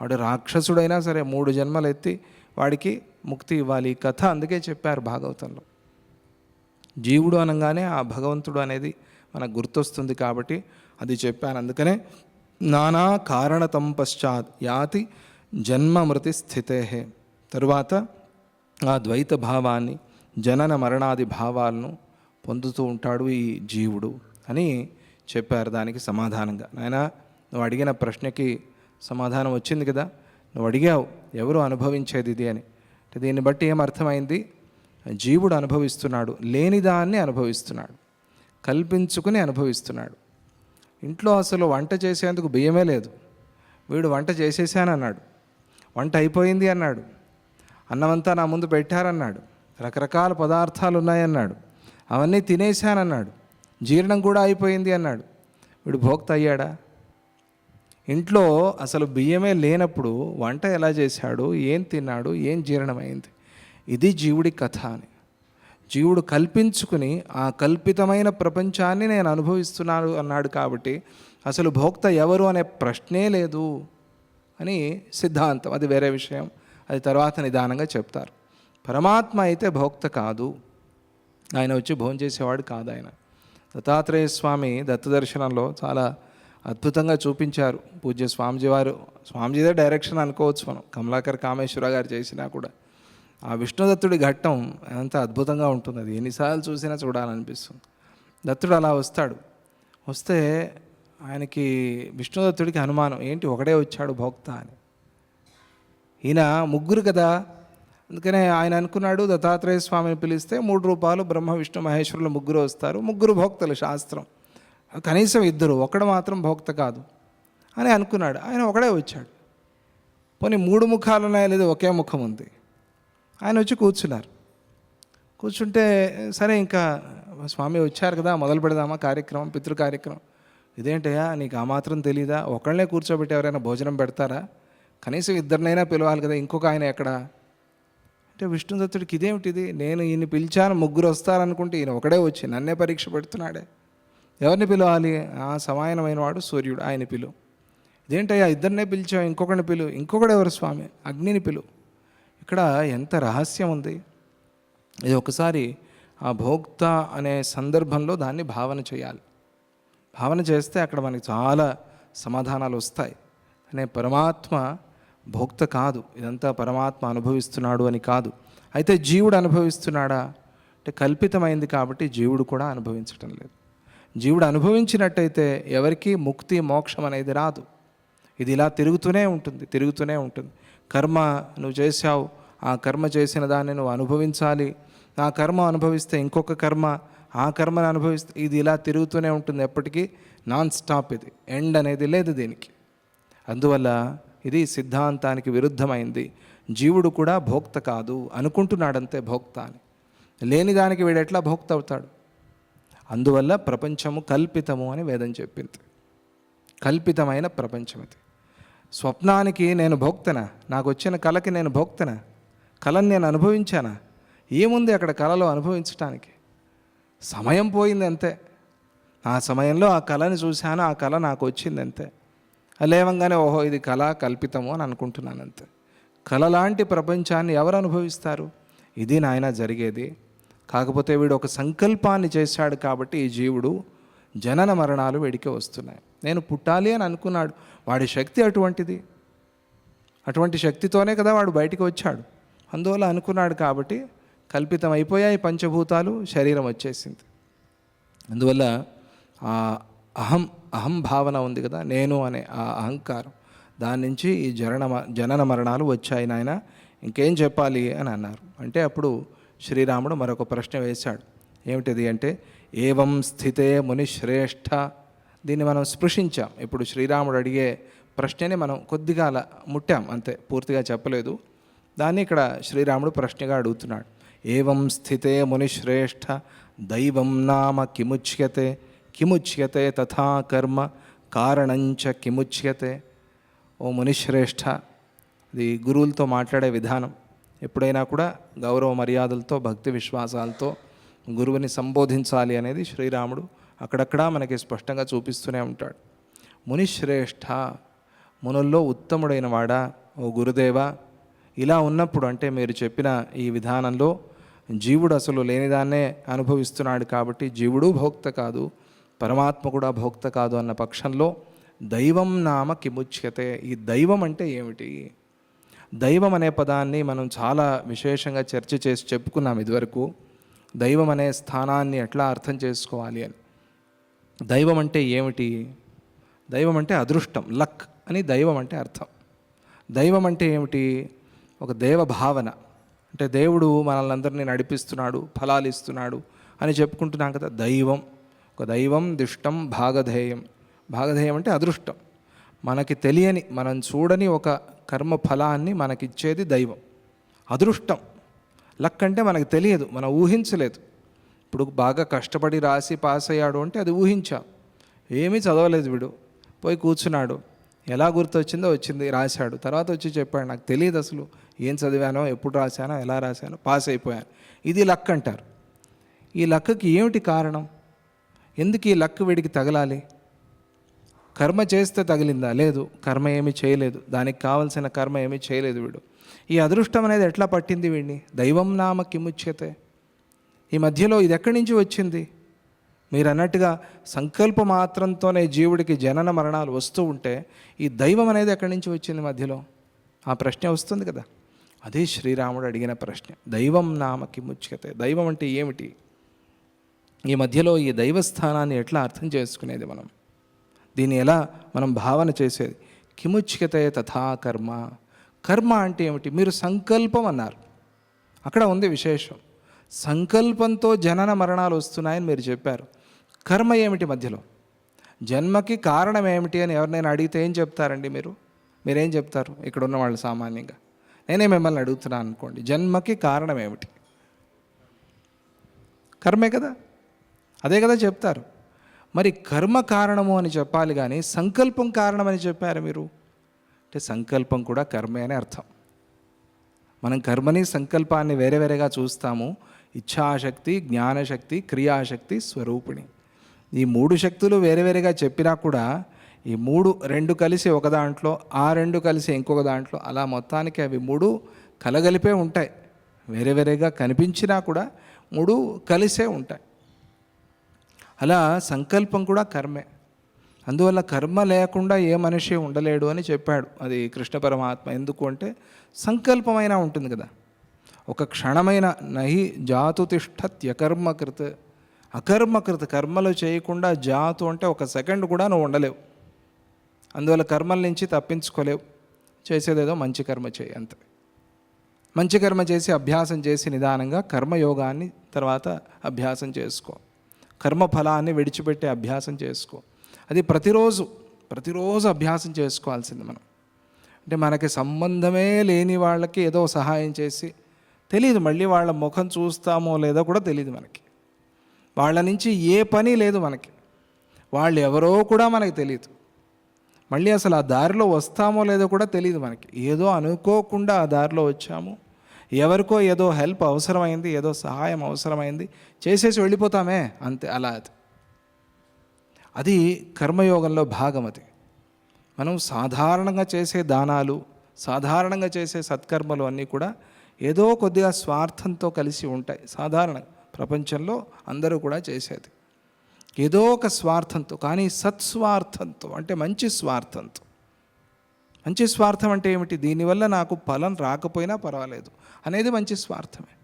వాడు రాక్షసుడైనా సరే 3 జన్మలు ఎత్తి వాడికి ముక్తి ఇవ్వాలి. ఈ కథ అందుకే చెప్పారు భాగవతంలో. జీవుడు అనగానే ఆ భగవంతుడు అనేది మనకు గుర్తొస్తుంది కాబట్టి అది చెప్పాను. అందుకనే నానా కారణతం పశ్చాత్ యాతి జన్మ మృతి స్థితే. తరువాత ఆ ద్వైత భావాన్ని, జనన మరణాది భావాలను పొందుతూ ఉంటాడు ఈ జీవుడు అని చెప్పారు. దానికి సమాధానంగా, నాయనా నువ్వు అడిగిన ప్రశ్నకి సమాధానం వచ్చింది కదా, నువ్వు అడిగావు ఎవరు అనుభవించేది ఇది అని. అంటే దీన్ని బట్టి ఏమర్థమైంది? జీవుడు అనుభవిస్తున్నాడు, లేనిదాన్ని అనుభవిస్తున్నాడు, కల్పించుకుని అనుభవిస్తున్నాడు. ఇంట్లో అసలు వంట చేసేందుకు బియ్యమే లేదు, వీడు వంట చేసేసానన్నాడు, వంట అయిపోయింది అన్నాడు, అన్నమంతా నా ముందు పెట్టారన్నాడు, రకరకాల పదార్థాలు ఉన్నాయన్నాడు, అవన్నీ తినేశానన్నాడు, జీర్ణం కూడా అయిపోయింది అన్నాడు. వీడు భోక్త అయ్యాడా? ఇంట్లో అసలు బియ్యమే లేనప్పుడు వంట ఎలా చేశాడు, ఏం తిన్నాడు, ఏం జీర్ణమైంది? ఇది జీవుడి కథ అని. జీవుడు కల్పించుకుని ఆ కల్పితమైన ప్రపంచాన్ని నేను అనుభవిస్తున్నాను అన్నాడు. కాబట్టి అసలు భోక్త ఎవరు అనే ప్రశ్నే లేదు అని సిద్ధాంతం. అది వేరే విషయం, అది తర్వాత నిదానంగా చెప్తారు. పరమాత్మ అయితే భోక్త కాదు, ఆయన వచ్చి భోంచేసేవాడు కాదు. ఆయన దత్తాత్రేయ స్వామి దత్తదర్శనంలో చాలా అద్భుతంగా చూపించారు. పూజ్య స్వామిజీ వారు, స్వామిజీదే డైరెక్షన్ అనుకోవచ్చు మనం, కమలాకర్ కామేశ్వర గారు చేసినా కూడా ఆ విష్ణుదత్తుడి ఘట్టం ఎంత అద్భుతంగా ఉంటుంది. అది ఎన్నిసార్లు చూసినా చూడాలనిపిస్తుంది. దత్తుడు అలా వస్తాడు, వస్తే ఆయనకి విష్ణుదత్తుడికి అనుమానం, ఏంటి ఒకడే వచ్చాడు భోక్త అని. ఈయన ముగ్గురు కదా, అందుకనే ఆయన అనుకున్నాడు దత్తాత్రేయ స్వామిని పిలిస్తే 3 రూపాలు బ్రహ్మ విష్ణు మహేశ్వరులు ముగ్గురు వస్తారు, ముగ్గురు భోక్తలు శాస్త్రం, కనీసం 2, ఒకడు మాత్రం భోక్త కాదు అని అనుకున్నాడు. ఆయన ఒకడే వచ్చాడు. పోనీ 3 ముఖాలు ఉన్నాయా లేదా, ఒకే ముఖం ఉంది. ఆయన వచ్చి కూర్చున్నారు. కూర్చుంటే సరే ఇంకా స్వామి వచ్చారు కదా, మొదలు పెడదామా కార్యక్రమం, పితృ కార్యక్రమం. ఇదేంటయ్యా నీకు ఆ మాత్రం తెలీదా, ఒకళ్ళనే కూర్చోబెట్టి ఎవరైనా భోజనం పెడతారా, కనీసం 2 పిలవాలి కదా, ఇంకొక ఆయన ఎక్కడ అంటే విష్ణుదత్తుడికి ఇదేమిటిది, నేను ఈయన పిలిచాను 3 వస్తారనుకుంటే ఈయన ఒకడే వచ్చి నన్నే పరీక్ష పెడుతున్నాడే, ఎవరిని పిలవాలి? ఆ సమాయనమైన వాడు సూర్యుడు, ఆయన పిలు. ఇదేంటయ్యా 2 పిలిచావు, ఇంకొకరిని పిలు, ఇంకొకడు ఎవరు స్వామి, అగ్నిని పిలు. ఇక్కడ ఎంత రహస్యం ఉంది. ఇది ఒకసారి ఆ భోక్త అనే సందర్భంలో దాన్ని భావన చేయాలి. భావన చేస్తే అక్కడ మనకి చాలా సమాధానాలు వస్తాయి. అనే పరమాత్మ భోక్త కాదు, ఇదంతా పరమాత్మ అనుభవిస్తున్నాడు అని కాదు. అయితే జీవుడు అనుభవిస్తున్నాడా అంటే కల్పితమైంది కాబట్టి జీవుడు కూడా అనుభవించటం లేదు. జీవుడు అనుభవించినట్టయితే ఎవరికీ ముక్తి మోక్షం అనేది రాదు. ఇది ఇలా తిరుగుతూనే ఉంటుంది. కర్మ నువ్వు చేశావు, ఆ కర్మ చేసిన దాన్ని నువ్వు అనుభవించాలి, ఆ కర్మ అనుభవిస్తే ఇంకొక కర్మ, ఆ కర్మను అనుభవిస్తే, ఇది ఇలా తిరుగుతూనే ఉంటుంది ఎప్పటికీ, నాన్ స్టాప్. ఇది ఎండ్ అనేది లేదు దీనికి. అందువల్ల ఇది సిద్ధాంతానికి విరుద్ధమైంది. జీవుడు కూడా భోక్త కాదు, అనుకుంటున్నాడంతే భోక్త అని. లేని దానికి వీడు ఎట్లా భోక్త అవుతాడు? అందువల్ల ప్రపంచము కల్పితము అని వేదం చెప్పింది. కల్పితమైన ప్రపంచం ఇది. స్వప్నానికి నేను భోక్తనా, నాకు వచ్చిన కళకి నేను భోక్తనా, కళని నేను అనుభవించానా? ఏముంది అక్కడ కళలో అనుభవించటానికి? సమయం పోయింది అంతే. ఆ సమయంలో ఆ కళని చూశాను, ఆ కళ నాకు వచ్చింది అంతే. లేవంగానే ఓహో ఇది కళ, కల్పితము అని అనుకుంటున్నాను అంతే. కళ లాంటి ప్రపంచాన్ని ఎవరు అనుభవిస్తారు? ఇది నాయన జరిగేది. కాకపోతే వీడు ఒక సంకల్పాన్ని చేశాడు కాబట్టి ఈ జీవుడు జనన మరణాలు వీడికి వస్తున్నాయి. నేను పుట్టాలి అని అనుకున్నాడు, వాడి శక్తి అటువంటిది, అటువంటి శక్తితోనే కదా వాడు బయటికి వచ్చాడు. అందువల్ల అనుకున్నాడు కాబట్టి కల్పితం అయిపోయాయి పంచభూతాలు, శరీరం వచ్చేసింది. అందువల్ల ఆ అహం భావన ఉంది కదా, నేను అనే ఆ అహంకారం, దాని నుంచి ఈ జనన మరణాలు వచ్చాయి నాయన, ఇంకేం చెప్పాలి అని అన్నారు. అంటే అప్పుడు శ్రీరాముడు మరొక ప్రశ్న వేశాడు. ఏమిటిది అంటే, ఏవం స్థితే మునిశ్రేష్ఠ. దీన్ని మనం స్పృశించాం. ఇప్పుడు శ్రీరాముడు అడిగే ప్రశ్నని మనం కొద్దిగా అలా ముట్టాం అంతే, పూర్తిగా చెప్పలేదు. దాన్ని ఇక్కడ శ్రీరాముడు ప్రశ్నగా అడుగుతున్నాడు. ఏవం స్థితే మునిశ్రేష్ఠ దైవం నామ కిముచ్యతే, కిముచ్యతే తథా కర్మ కారణంచ కిముచ్యతే. ఓ మునిశ్రేష్ఠ, ఇది గురువులతో మాట్లాడే విధానం. ఎప్పుడైనా కూడా గౌరవ మర్యాదలతో, భక్తి విశ్వాసాలతో గురువుని సంబోధించాలి అనేది శ్రీరాముడు అక్కడక్కడ మనకి స్పష్టంగా చూపిస్తూనే ఉంటాడు. మునిశ్రేష్ఠ, మునుల్లో ఉత్తముడైన వాడా ఓ గురుదేవా, ఇలా ఉన్నప్పుడు అంటే మీరు చెప్పిన ఈ విధానంలో జీవుడు అసలు లేనిదాన్నే అనుభవిస్తున్నాడు కాబట్టి జీవుడు భోక్త కాదు, పరమాత్మ కూడా భోక్త కాదు అన్న పక్షంలో దైవం నామ కిముచ్యతే, ఈ దైవం అంటే ఏమిటి? దైవం అనే పదాన్ని మనం చాలా విశేషంగా చర్చ చేసి చెప్పుకున్నాం ఇదివరకు. దైవం అనే స్థానాన్ని ఎట్లా అర్థం చేసుకోవాలి అని. దైవం అంటే ఏమిటి? దైవం అంటే అదృష్టం, లక్ అని దైవం అంటే అర్థం. దైవం అంటే ఏమిటి? ఒక దేవ భావన. అంటే దేవుడు మనల్ని అందరినీ నడిపిస్తున్నాడు, ఫలాలు ఇస్తున్నాడు అని చెప్పుకుంటున్నాం కదా. దైవం, ఒక దైవం దిష్టం భాగధేయం. భాగధేయం అంటే అదృష్టం. మనకి తెలియని, మనం చూడని ఒక కర్మ ఫలాన్ని మనకిచ్చేది దైవం. అదృష్టం. లక్ అంటే మనకు తెలియదు, మనం ఊహించలేదు. ఇప్పుడు బాగా కష్టపడి రాసి పాస్ అయ్యాడు అంటే అది ఊహించాం. ఏమీ చదవలేదు వీడు, పోయి కూర్చున్నాడు, ఎలా గుర్తొచ్చిందో వచ్చింది, రాశాడు. తర్వాత వచ్చి చెప్పాడు, నాకు తెలియదు అసలు ఏం చదివానో, ఎప్పుడు రాశానో, ఎలా రాశానో, పాస్ అయిపోయాను. ఇది లక్ అంటారు. ఈ లక్కి ఏమిటి కారణం? ఎందుకు ఈ లక్ వీడికి తగలాలి? కర్మ చేస్తే తగిలిందా? లేదు, కర్మ ఏమీ చేయలేదు, దానికి కావలసిన కర్మ ఏమీ చేయలేదు వీడు. ఈ అదృష్టం అనేది ఎట్లా పట్టింది వీడిని? దైవం నామ కిముచ్యతే. ఈ మధ్యలో ఇది ఎక్కడి నుంచి వచ్చింది? మీరు అన్నట్టుగా సంకల్ప మాత్రంతోనే జీవుడికి జనన మరణాలు వస్తూ ఉంటే ఈ దైవం అనేది ఎక్కడి నుంచి వచ్చింది మధ్యలో? ఆ ప్రశ్న వస్తుంది కదా. అదే శ్రీరాముడు అడిగిన ప్రశ్న, దైవం నామ కిముచ్యతే. దైవం అంటే ఏమిటి? ఈ మధ్యలో ఈ దైవస్థానాన్ని ఎట్లా అర్థం చేసుకునేది మనం? దీన్ని ఎలా మనం భావన చేసేది? కిముచ్యతే తథా కర్మ. కర్మ అంటే ఏమిటి? మీరు సంకల్పం అన్నారు, అక్కడ ఉంది విశేషం. సంకల్పంతో జనన మరణాలు వస్తున్నాయని మీరు చెప్పారు. కర్మ ఏమిటి మధ్యలో? జన్మకి కారణం ఏమిటి అని ఎవరినైనా అడిగితే ఏం చెప్తారండి? మీరేం చెప్తారు? ఇక్కడ ఉన్న వాళ్ళు సామాన్యంగా, నేనే మిమ్మల్ని అడుగుతున్నాను అనుకోండి, జన్మకి కారణం ఏమిటి? కర్మే కదా, అదే కదా చెప్తారు. మరి కర్మ కారణము అని చెప్పాలి కానీ సంకల్పం కారణమని చెప్పారు మీరు. అంటే సంకల్పం కూడా కర్మే అని అర్థం. మనం కర్మని సంకల్పాన్ని వేరే వేరేగా చూస్తాము. ఇచ్ఛాశక్తి, జ్ఞానశక్తి, క్రియాశక్తి, స్వరూపిణి. ఈ మూడు శక్తులు వేరే వేరేగా చెప్పినా కూడా ఈ రెండు కలిసి ఒక దాంట్లో, ఆ రెండు కలిసి ఇంకొక దాంట్లో, అలా మొత్తానికి అవి మూడు కలగలిపే ఉంటాయి. వేరే వేరేగా కనిపించినా కూడా మూడు కలిసే ఉంటాయి. అలా సంకల్పం కూడా కర్మే. అందువల్ల కర్మ లేకుండా ఏ మనిషి ఉండలేడు అని చెప్పాడు అది కృష్ణ పరమాత్మ. ఎందుకు అంటే సంకల్పమైనా ఉంటుంది కదా. ఒక క్షణమైన నహి జాతు తిష్టత్యకర్మకృత్. అకర్మకృత్, కర్మలు చేయకుండా జాతు అంటే ఒక సెకండ్ కూడా నువ్వు ఉండలేవు. అందువల్ల కర్మల నుంచి తప్పించుకోలేవు. చేసేదేదో మంచి కర్మ చేయి అంతే. మంచి కర్మ చేసి అభ్యాసం చేసి నిదానంగా కర్మయోగాన్ని తర్వాత అభ్యాసం చేసుకో. కర్మఫలాన్ని విడిచిపెట్టే అభ్యాసం చేసుకో. అది ప్రతిరోజు అభ్యాసం చేసుకోవాల్సింది మనం. అంటే మనకి సంబంధమే లేని వాళ్ళకి ఏదో సహాయం చేసి, తెలియదు మళ్ళీ వాళ్ళ ముఖం చూస్తామో లేదో కూడా తెలియదు మనకి. వాళ్ళ నుంచి ఏ పని లేదు మనకి, వాళ్ళు ఎవరో కూడా మనకి తెలియదు. మళ్ళీ అసలు ఆ దారిలో వస్తామో లేదో కూడా తెలియదు మనకి. ఏదో అనుకోకుండా ఆ దారిలో వచ్చాము, ఎవరికో ఏదో హెల్ప్ అవసరమైంది, ఏదో సహాయం అవసరమైంది, చేసేసి వెళ్ళిపోతామే అంతే. అలా అది కర్మయోగంలో భాగం. అది మనం సాధారణంగా చేసే దానాలు, సాధారణంగా చేసే సత్కర్మలు అన్నీ కూడా ఏదో కొద్దిగా స్వార్థంతో కలిసి ఉంటాయి. సాధారణ ప్రపంచంలో అందరూ కూడా చేసేది ఏదో ఒక స్వార్థంతో, కానీ సత్స్వార్థంతో అంటే మంచి స్వార్థంతో. మంచి స్వార్థం అంటే ఏమిటి? దీనివల్ల నాకు ఫలం రాకపోయినా పర్వాలేదు అనేది మంచి స్వార్థమే.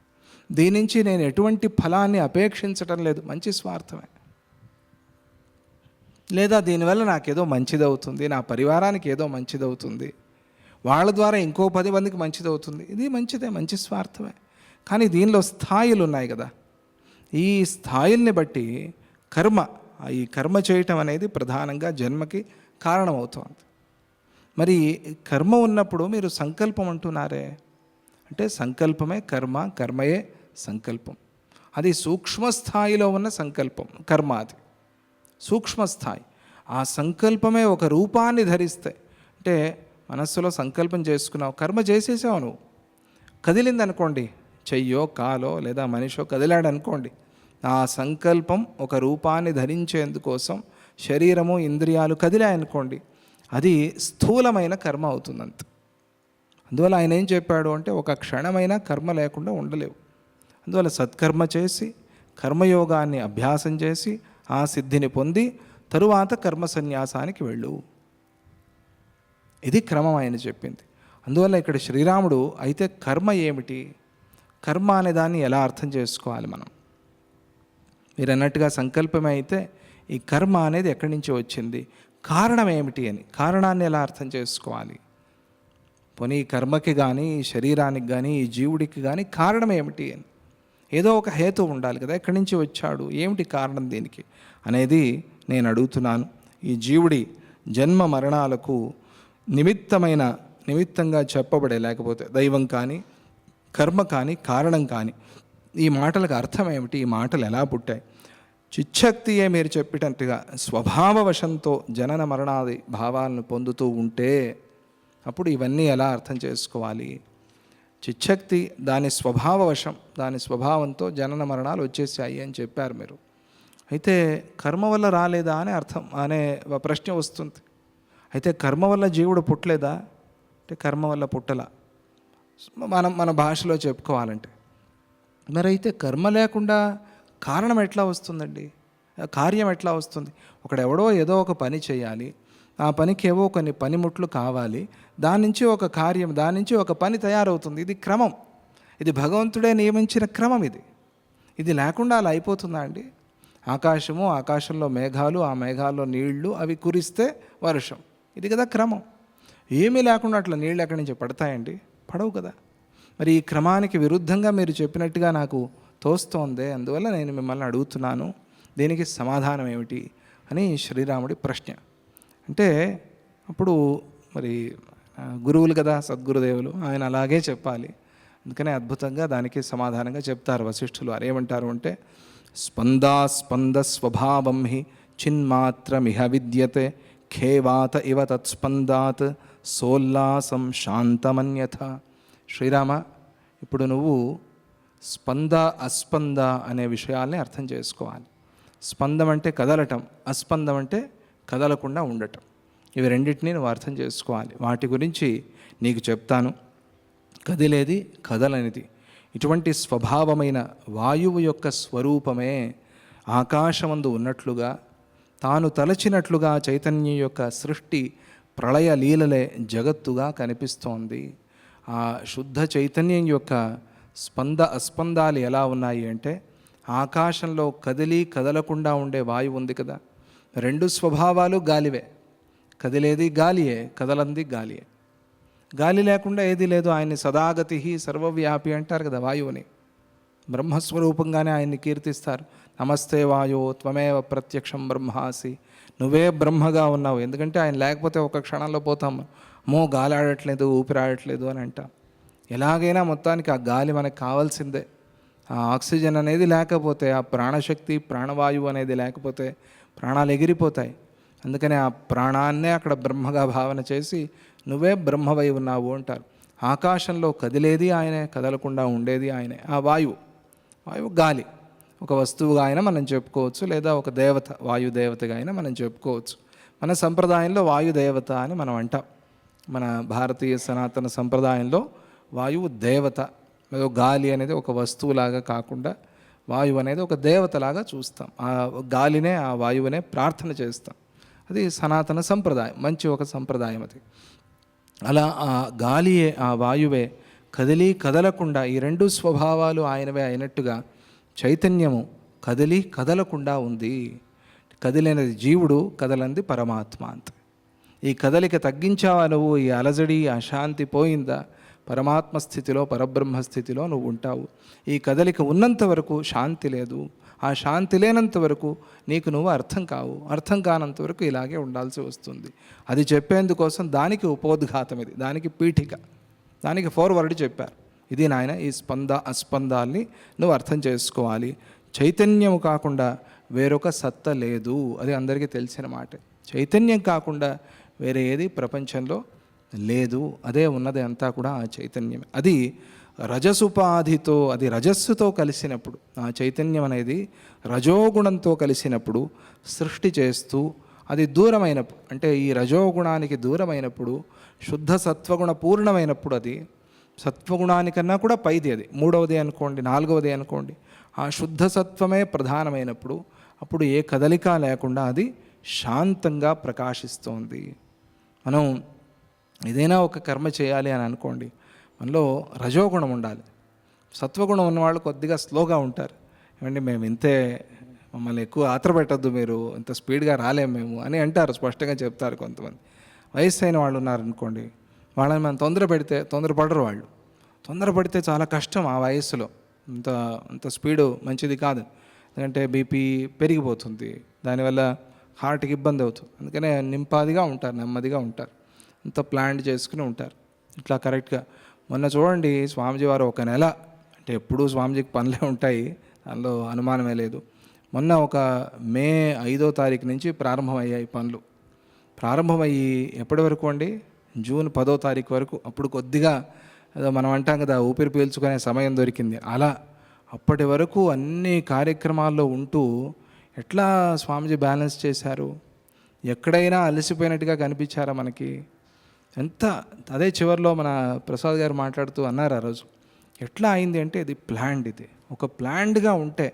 దీని నుంచి నేను ఎటువంటి ఫలాన్ని అపేక్షించటం లేదు, మంచి స్వార్థమే. లేదా దీనివల్ల నాకేదో మంచిదవుతుంది, నా పరివారానికి ఏదో మంచిదవుతుంది, వాళ్ళ ద్వారా ఇంకో 10 మందికి మంచిదవుతుంది, ఇది మంచిదే, మంచి స్వార్థమే. కానీ దీనిలో స్థాయిలు ఉన్నాయి కదా. ఈ స్థాయిల్ని బట్టి ఈ కర్మ చేయటం అనేది ప్రధానంగా జన్మకి కారణమవుతుంది. మరి కర్మ ఉన్నప్పుడు మీరు సంకల్పం అంటున్నారే, అంటే సంకల్పమే కర్మ, కర్మయే సంకల్పం. అది సూక్ష్మస్థాయిలో ఉన్న సంకల్పం కర్మ. అది సూక్ష్మస్థాయి. ఆ సంకల్పమే ఒక రూపాన్ని ధరిస్తే, అంటే మనస్సులో సంకల్పం చేసుకున్నావు, కర్మ చేసేసావు, నువ్వు కదిలిందనుకోండి, చెయ్యో కాలో లేదా మనిషో కదిలాడనుకోండి, ఆ సంకల్పం ఒక రూపాన్ని ధరించేందుకోసం శరీరము ఇంద్రియాలు కదిలాయనుకోండి, అది స్థూలమైన కర్మ అవుతుందంత. అందువల్ల ఆయన ఏం చెప్పాడు అంటే ఒక క్షణమైనా కర్మ లేకుండా ఉండలేవు. అందువల్ల సత్కర్మ చేసి కర్మయోగాన్ని అభ్యాసం చేసి ఆ సిద్ధిని పొంది తరువాత కర్మ సన్యాసానికి వెళ్ళు. ఇది క్రమం ఆయన చెప్పింది. అందువల్ల ఇక్కడ శ్రీరాముడు అయితే కర్మ ఏమిటి, కర్మ అనే దాన్ని ఎలా అర్థం చేసుకోవాలి మనం? మీరు అన్నట్టుగా సంకల్పమే అయితే ఈ కర్మ అనేది ఎక్కడి నుంచి వచ్చింది, కారణం ఏమిటి అని, కారణాన్ని ఎలా అర్థం చేసుకోవాలి? పోనీ ఈ కర్మకి కానీ ఈ శరీరానికి కానీ ఈ జీవుడికి కానీ కారణం ఏమిటి అని, ఏదో ఒక హేతు ఉండాలి కదా, ఎక్కడి నుంచి వచ్చాడు, ఏమిటి కారణం దీనికి అనేది నేను అడుగుతున్నాను. ఈ జీవుడి జన్మ మరణాలకు నిమిత్తంగా చెప్పబడే, లేకపోతే దైవం కానీ కర్మ కానీ కారణం కానీ, ఈ మాటలకు అర్థం ఏమిటి, ఈ మాటలు ఎలా పుట్టాయి? చిచ్చక్తియే మీరు చెప్పినట్టుగా స్వభావవశంతో జనన మరణాది భావాలను పొందుతూ ఉంటే అప్పుడు ఇవన్నీ ఎలా అర్థం చేసుకోవాలి? చిచ్చక్తి దాని స్వభావవశం, దాని స్వభావంతో జనన మరణాలు వచ్చేసాయి అని చెప్పారు మీరు. అయితే కర్మ వల్ల రాలేదా అని అర్థం అనే ప్రశ్న వస్తుంది. అయితే కర్మ వల్ల జీవుడు పుట్టలేదా అంటే కర్మ వల్ల పుట్టలా, మన భాషలో చెప్పుకోవాలంటే. మరి అయితే కర్మ లేకుండా కారణం ఎట్లా వస్తుందండి, కార్యం ఎట్లా వస్తుంది? ఒకడెవడో ఏదో ఒక పని చేయాలి, ఆ పనికి ఏవో కొన్ని పనిముట్లు కావాలి, దాని నుంచి ఒక కార్యం, దాని నుంచి ఒక పని తయారవుతుంది. ఇది క్రమం, ఇది భగవంతుడే నియమించిన క్రమం. ఇది లేకుండా అలా అయిపోతుందా అండి? ఆకాశము, ఆకాశంలో మేఘాలు, ఆ మేఘాల్లో నీళ్లు, అవి కురిస్తే వర్షం, ఇది కదా క్రమం. ఏమీ లేకుండా అట్లా నీళ్ళు ఎక్కడి నుంచి పడతాయండి? పడవు కదా. మరి ఈ క్రమానికి విరుద్ధంగా మీరు చెప్పినట్టుగా నాకు తోస్తోందే, అందువల్ల నేను మిమ్మల్ని అడుగుతున్నాను, దీనికి సమాధానం ఏమిటి అని శ్రీరాముడి ప్రశ్న. అంటే అప్పుడు మరి గురువులు కదా సద్గురుదేవులు, ఆయన అలాగే చెప్పాలి. అందుకనే అద్భుతంగా దానికి సమాధానంగా చెప్తారు వశిష్ఠులు. ఏమంటారు అంటే స్పంద స్వభావం హి చిన్మాత్రమిహ విద్యతే ఖేవాత ఇవ తత్స్పందాత్ సోల్లాసం శాంతమన్యథ. శ్రీరామ, ఇప్పుడు నువ్వు స్పంద అస్పంద అనే విషయాల్ని అర్థం చేసుకోవాలి. స్పందం అంటే కదలటం, అస్పందం అంటే కదలకుండా ఉండటం. ఇవి రెండింటినీ నువ్వు అర్థం చేసుకోవాలి. వాటి గురించి నీకు చెప్తాను. కదిలేది, కదలనిది, ఇటువంటి స్వభావమైన వాయువు యొక్క స్వరూపమే ఆకాశమందు ఉన్నట్లుగా, తాను తలచినట్లుగా చైతన్యం యొక్క సృష్టి ప్రళయ లీలలే జగత్తుగా కనిపిస్తోంది. ఆ శుద్ధ చైతన్యం యొక్క స్పంద అస్పందాలు ఎలా ఉన్నాయి అంటే, ఆకాశంలో కదిలి కదలకుండా ఉండే వాయువు ఉంది కదా, రెండు స్వభావాలు గాలివే. కదిలేది గాలియే, కదలంది గాలియే. గాలి లేకుండా ఏది లేదు. ఆయన్ని సదాగతి సర్వవ్యాపి అంటారు కదా వాయువుని. బ్రహ్మస్వరూపంగానే ఆయన్ని కీర్తిస్తారు. నమస్తే వాయో త్వమేవ ప్రత్యక్షం బ్రహ్మాసి, నువ్వే బ్రహ్మగా ఉన్నావు. ఎందుకంటే ఆయన లేకపోతే ఒక క్షణంలో పోతాము, మో గాలి ఆడట్లేదు, ఊపిరాడట్లేదు అని అంటాం. ఎలాగైనా మొత్తానికి ఆ గాలి మనకు కావాల్సిందే. ఆ ఆక్సిజన్ అనేది లేకపోతే, ఆ ప్రాణశక్తి ప్రాణవాయువు అనేది లేకపోతే ప్రాణాలు ఎగిరిపోతాయి. అందుకని ఆ ప్రాణాన్నే అక్కడ బ్రహ్మగా భావన చేసి నువ్వే బ్రహ్మవై ఉన్నావు అంటారు. ఆకాశంలో కదిలేది ఆయనే, కదలకుండా ఉండేది ఆయనే. ఆ వాయువు గాలి ఒక వస్తువుగా అయినా మనం చెప్పుకోవచ్చు, లేదా ఒక దేవత, వాయుదేవతగా అయినా మనం చెప్పుకోవచ్చు. మన సంప్రదాయంలో వాయుదేవత అని మనం అంటాం. మన భారతీయ సనాతన సంప్రదాయంలో వాయువు దేవత. గాలి అనేది ఒక వస్తువులాగా కాకుండా వాయువు అనేది ఒక దేవతలాగా చూస్తాం. ఆ గాలినే, ఆ వాయువునే ప్రార్థన చేస్తాం. అది సనాతన సంప్రదాయం, మంచి ఒక సంప్రదాయం అది. అలా ఆ గాలియే, ఆ వాయువే కదిలి కదలకుండా, ఈ రెండు స్వభావాలు ఆయనవే అయినట్టుగా చైతన్యము కదిలి కదలకుండా ఉంది. కదిలినది జీవుడు, కదలంది పరమాత్మ. అంత ఈ కదలిక తగ్గించావా నువ్వు, ఈ అలజడి అశాంతి పోయిందా, పరమాత్మ స్థితిలో, పరబ్రహ్మ స్థితిలో నువ్వు ఉంటావు. ఈ కదలిక ఉన్నంత వరకు శాంతి లేదు. ఆ శాంతి లేనంత వరకు నీకు నువ్వు అర్థం కావు. అర్థం కానంత వరకు ఇలాగే ఉండాల్సి వస్తుంది. అది చెప్పేందుకోసం దానికి ఉపోద్ఘాతం, ఇది దానికి పీఠిక, దానికి ఫార్వర్డ్ చెప్పారు. ఇది నాయన, ఈ స్పంద అస్పందాల్ని నువ్వు అర్థం చేసుకోవాలి. చైతన్యం కాకుండా వేరొక సత్త లేదు, అది అందరికీ తెలిసిన మాట. చైతన్యం కాకుండా వేరే ఏది ప్రపంచంలో లేదు, అదే ఉన్నది అంతా కూడా ఆ చైతన్యం. అది రజసుపాధితో, అది రజస్సుతో కలిసినప్పుడు, ఆ చైతన్యం అనేది రజోగుణంతో కలిసినప్పుడు సృష్టి చేస్తూ అది దూరమైనప్పుడు, అంటే ఈ రజోగుణానికి దూరమైనప్పుడు, శుద్ధ సత్వగుణ పూర్ణమైనప్పుడు, అది సత్వగుణానికన్నా కూడా పైది, అది మూడవది అనుకోండి, నాలుగవది అనుకోండి, ఆ శుద్ధ సత్వమే ప్రధానమైనప్పుడు అప్పుడు ఏ కదలిక లేకుండా అది శాంతంగా ప్రకాశిస్తోంది. మనం ఏదైనా ఒక కర్మ చేయాలి అని అనుకోండి, మనలో రజోగుణం ఉండాలి. సత్వగుణం ఉన్నవాళ్ళు కొద్దిగా స్లోగా ఉంటారు. ఏమండి మేము ఇంతే, మమ్మల్ని ఎక్కువ ఆత్ర పెట్టద్దు, మీరు ఇంత స్పీడ్గా రాలేము మేము అని అంటారు, స్పష్టంగా చెప్తారు కొంతమంది. వయస్సు అయిన వాళ్ళు ఉన్నారనుకోండి, వాళ్ళని మనం తొందరపడరు. వాళ్ళు తొందరపడితే చాలా కష్టం ఆ వయస్సులో. అంత స్పీడు మంచిది కాదు, ఎందుకంటే బీపీ పెరిగిపోతుంది, దానివల్ల హార్ట్కి ఇబ్బంది అవుతుంది. అందుకనే నింపాదిగా ఉంటారు, నెమ్మదిగా ఉంటారు, అంత ప్లాన్ చేసుకుని ఉంటారు ఇట్లా కరెక్ట్గా. మొన్న చూడండి స్వామిజీ వారు ఒక నెల, అంటే ఎప్పుడూ స్వామిజీకి పనులే ఉంటాయి, దానిలో అనుమానమే లేదు. మొన్న ఒక మే 5వ తారీఖు నుంచి ప్రారంభమయ్యాయి పనులు. ప్రారంభమయ్యి ఎప్పటి వరకు అండి, జూన్ 10వ తారీఖు వరకు. అప్పుడు కొద్దిగా ఏదో మనం అంటాం కదా, ఊపిరి పీల్చుకునే సమయం దొరికింది. అలా అప్పటి వరకు అన్ని కార్యక్రమాల్లో ఉంటూ ఎట్లా స్వామిజీ బ్యాలెన్స్ చేశారు? ఎక్కడైనా అలసిపోయినట్టుగా కనిపించారా మనకి? ఎంత అదే చివరిలో మన ప్రసాద్ గారు మాట్లాడుతూ అన్నారు ఆ రోజు, ఎట్లా అయింది అంటే ఇది ప్లాన్డ్. ఇది ఒక ప్లాన్డ్గా ఉంటే,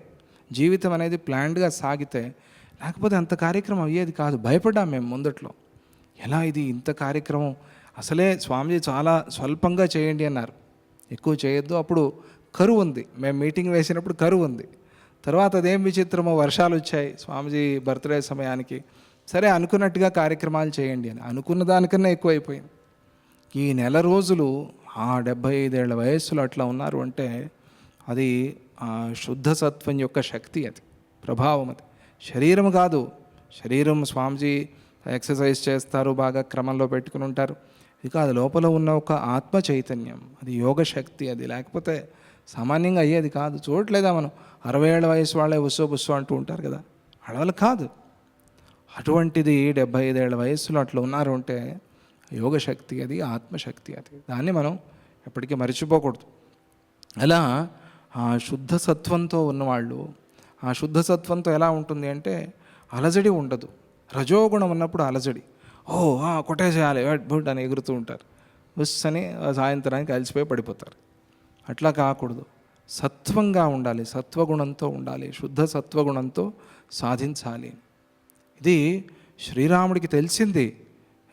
జీవితం అనేది ప్లాన్డ్గా సాగితే, లేకపోతే అంత కార్యక్రమం అయ్యేది కాదు. భయపడ్డాం మేము ముందట్లో, ఎలా ఇది ఇంత కార్యక్రమం, అసలే స్వామిజీ చాలా స్వల్పంగా చేయండి అన్నారు, ఎక్కువ చేయొద్దు. అప్పుడు కరువు ఉంది, మేము మీటింగ్ వేసినప్పుడు కరువు ఉంది. తర్వాత అదేం విచిత్రమో వర్షాలు వచ్చాయి స్వామిజీ బర్త్డే సమయానికి. సరే అనుకున్నట్టుగా కార్యక్రమాలు చేయండి అని, అనుకున్న దానికన్నా ఎక్కువైపోయింది. ఈ నెల రోజులు ఆ 75 ఏళ్ల వయస్సులో అట్లా ఉన్నారు అంటే అది ఆ శుద్ధ సత్వం యొక్క శక్తి, అది ప్రభావం. అది శరీరం కాదు, శరీరం స్వామిజీ ఎక్సర్సైజ్ చేస్తారు, బాగా క్రమంలో పెట్టుకుని ఉంటారు, ఇది కాదు. లోపల ఉన్న ఒక ఆత్మ చైతన్యం, అది యోగ శక్తి. అది లేకపోతే సామాన్యంగా అయ్యేది కాదు. చూడట్లేదా మనం, 60 ఏళ్ల వయసు వాళ్ళే బుస్సో అంటూ ఉంటారు కదా, అడవులు కాదు. అటువంటిది 75 ఏళ్ల వయస్సులో అట్లా ఉన్నారు అంటే యోగశక్తి, అది ఆత్మశక్తి. అది దాన్ని మనం ఎప్పటికీ మర్చిపోకూడదు. అలా ఆ శుద్ధ సత్వంతో ఉన్నవాళ్ళు, ఆ శుద్ధ సత్వంతో ఎలా ఉంటుంది అంటే అలజడి ఉండదు. రజోగుణం ఉన్నప్పుడు అలజడి, కొట్టేసేయాలి బుడ్ అని ఎగురుతూ ఉంటారు, బుస్ అని సాయంత్రానికి అలసిపోయి పడిపోతారు. అట్లా కాకూడదు, సత్వంగా ఉండాలి, సత్వగుణంతో ఉండాలి, శుద్ధ సత్వగుణంతో సాధించాలి. ఇది శ్రీరాముడికి తెలిసింది.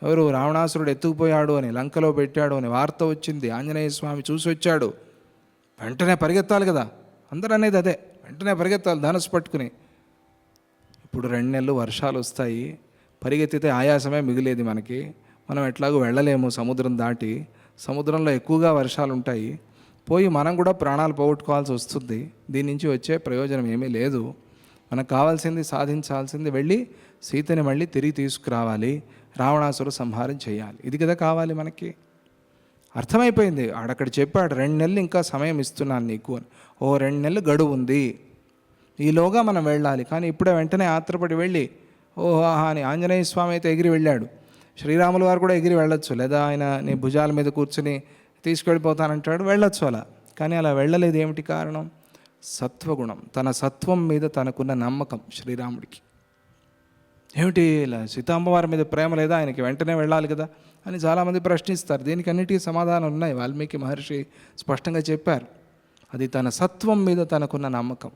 ఎవరు, రావణాసురుడు ఎత్తుకుపోయాడు అని, లంకలో పెట్టాడు అని వార్త వచ్చింది, ఆంజనేయ స్వామి చూసి వచ్చాడు, వెంటనే పరిగెత్తాలి కదా, అందరూ అనేది అదే, వెంటనే పరిగెత్తాలి ధనుసు పట్టుకుని. ఇప్పుడు 2 నెలలు వర్షాలు వస్తాయి, పరిగెత్తితే ఆయాసమే మిగిలేది మనకి, మనం ఎట్లాగో వెళ్ళలేము సముద్రం దాటి, సముద్రంలో ఎక్కువగా వర్షాలు ఉంటాయి, పోయి మనం కూడా ప్రాణాలు పోగొట్టుకోవాల్సి వస్తుంది. దీని నుంచి వచ్చే ప్రయోజనం ఏమీ లేదు. మనకు కావాల్సింది, సాధించాల్సింది, వెళ్ళి సీతని మళ్ళీ తిరిగి తీసుకురావాలి, రావణాసురు సంహారం చేయాలి, ఇది కదా కావాలి మనకి. అర్థమైపోయింది, ఆడక్కడ చెప్పాడు 2 నెలలు ఇంకా సమయం ఇస్తున్నాను నీకు అని. 2 నెలలు గడువు ఉంది, ఈలోగా మనం వెళ్ళాలి. కానీ ఇప్పుడే వెంటనే ఆత్రపడి వెళ్ళి అని, ఆంజనేయ స్వామి అయితే ఎగిరి వెళ్ళాడు, శ్రీరాముల వారు కూడా ఎగిరి వెళ్ళొచ్చు, లేదా ఆయన నీ భుజాల మీద కూర్చుని తీసుకెళ్ళిపోతానంటాడు, వెళ్ళొచ్చు అలా. కానీ అలా వెళ్ళలేదు. ఏమిటి కారణం? సత్వగుణం, తన సత్వం మీద తనకున్న నమ్మకం శ్రీరాముడికి. ఏమిటి ఇలా సీతామ్మవారి మీద ప్రేమ లేదా ఆయనకి, వెంటనే వెళ్ళాలి కదా అని చాలామంది ప్రశ్నిస్తారు. దీనికి అన్నిటికీ సమాధానం ఉన్నాయి, వాల్మీకి మహర్షి స్పష్టంగా చెప్పారు. అది తన సత్వం మీద తనకున్న నమ్మకం,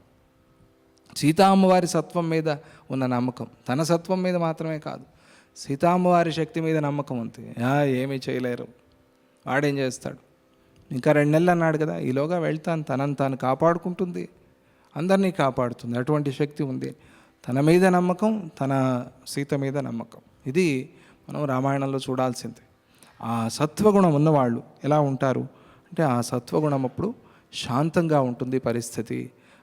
సీతామ్మవారి సత్వం మీద ఉన్న నమ్మకం, తన సత్వం మీద మాత్రమే కాదు, సీతామ్మవారి శక్తి మీద నమ్మకం ఉంది. ఏమీ చేయలేరు, వాడేం చేస్తాడు, ఇంకా 2 నెలలు అన్నాడు కదా, ఈలోగా వెళ్తాను, తనను తాను కాపాడుకుంటుంది, అందరినీ కాపాడుతుంది, అటువంటి శక్తి ఉంది. తన మీద నమ్మకం, తన సీత మీద నమ్మకం, ఇది మనం రామాయణంలో చూడాల్సిందే. ఆ సత్వగుణం ఉన్నవాళ్ళు ఎలా ఉంటారు అంటే, ఆ సత్వగుణం అప్పుడు శాంతంగా ఉంటుంది పరిస్థితి.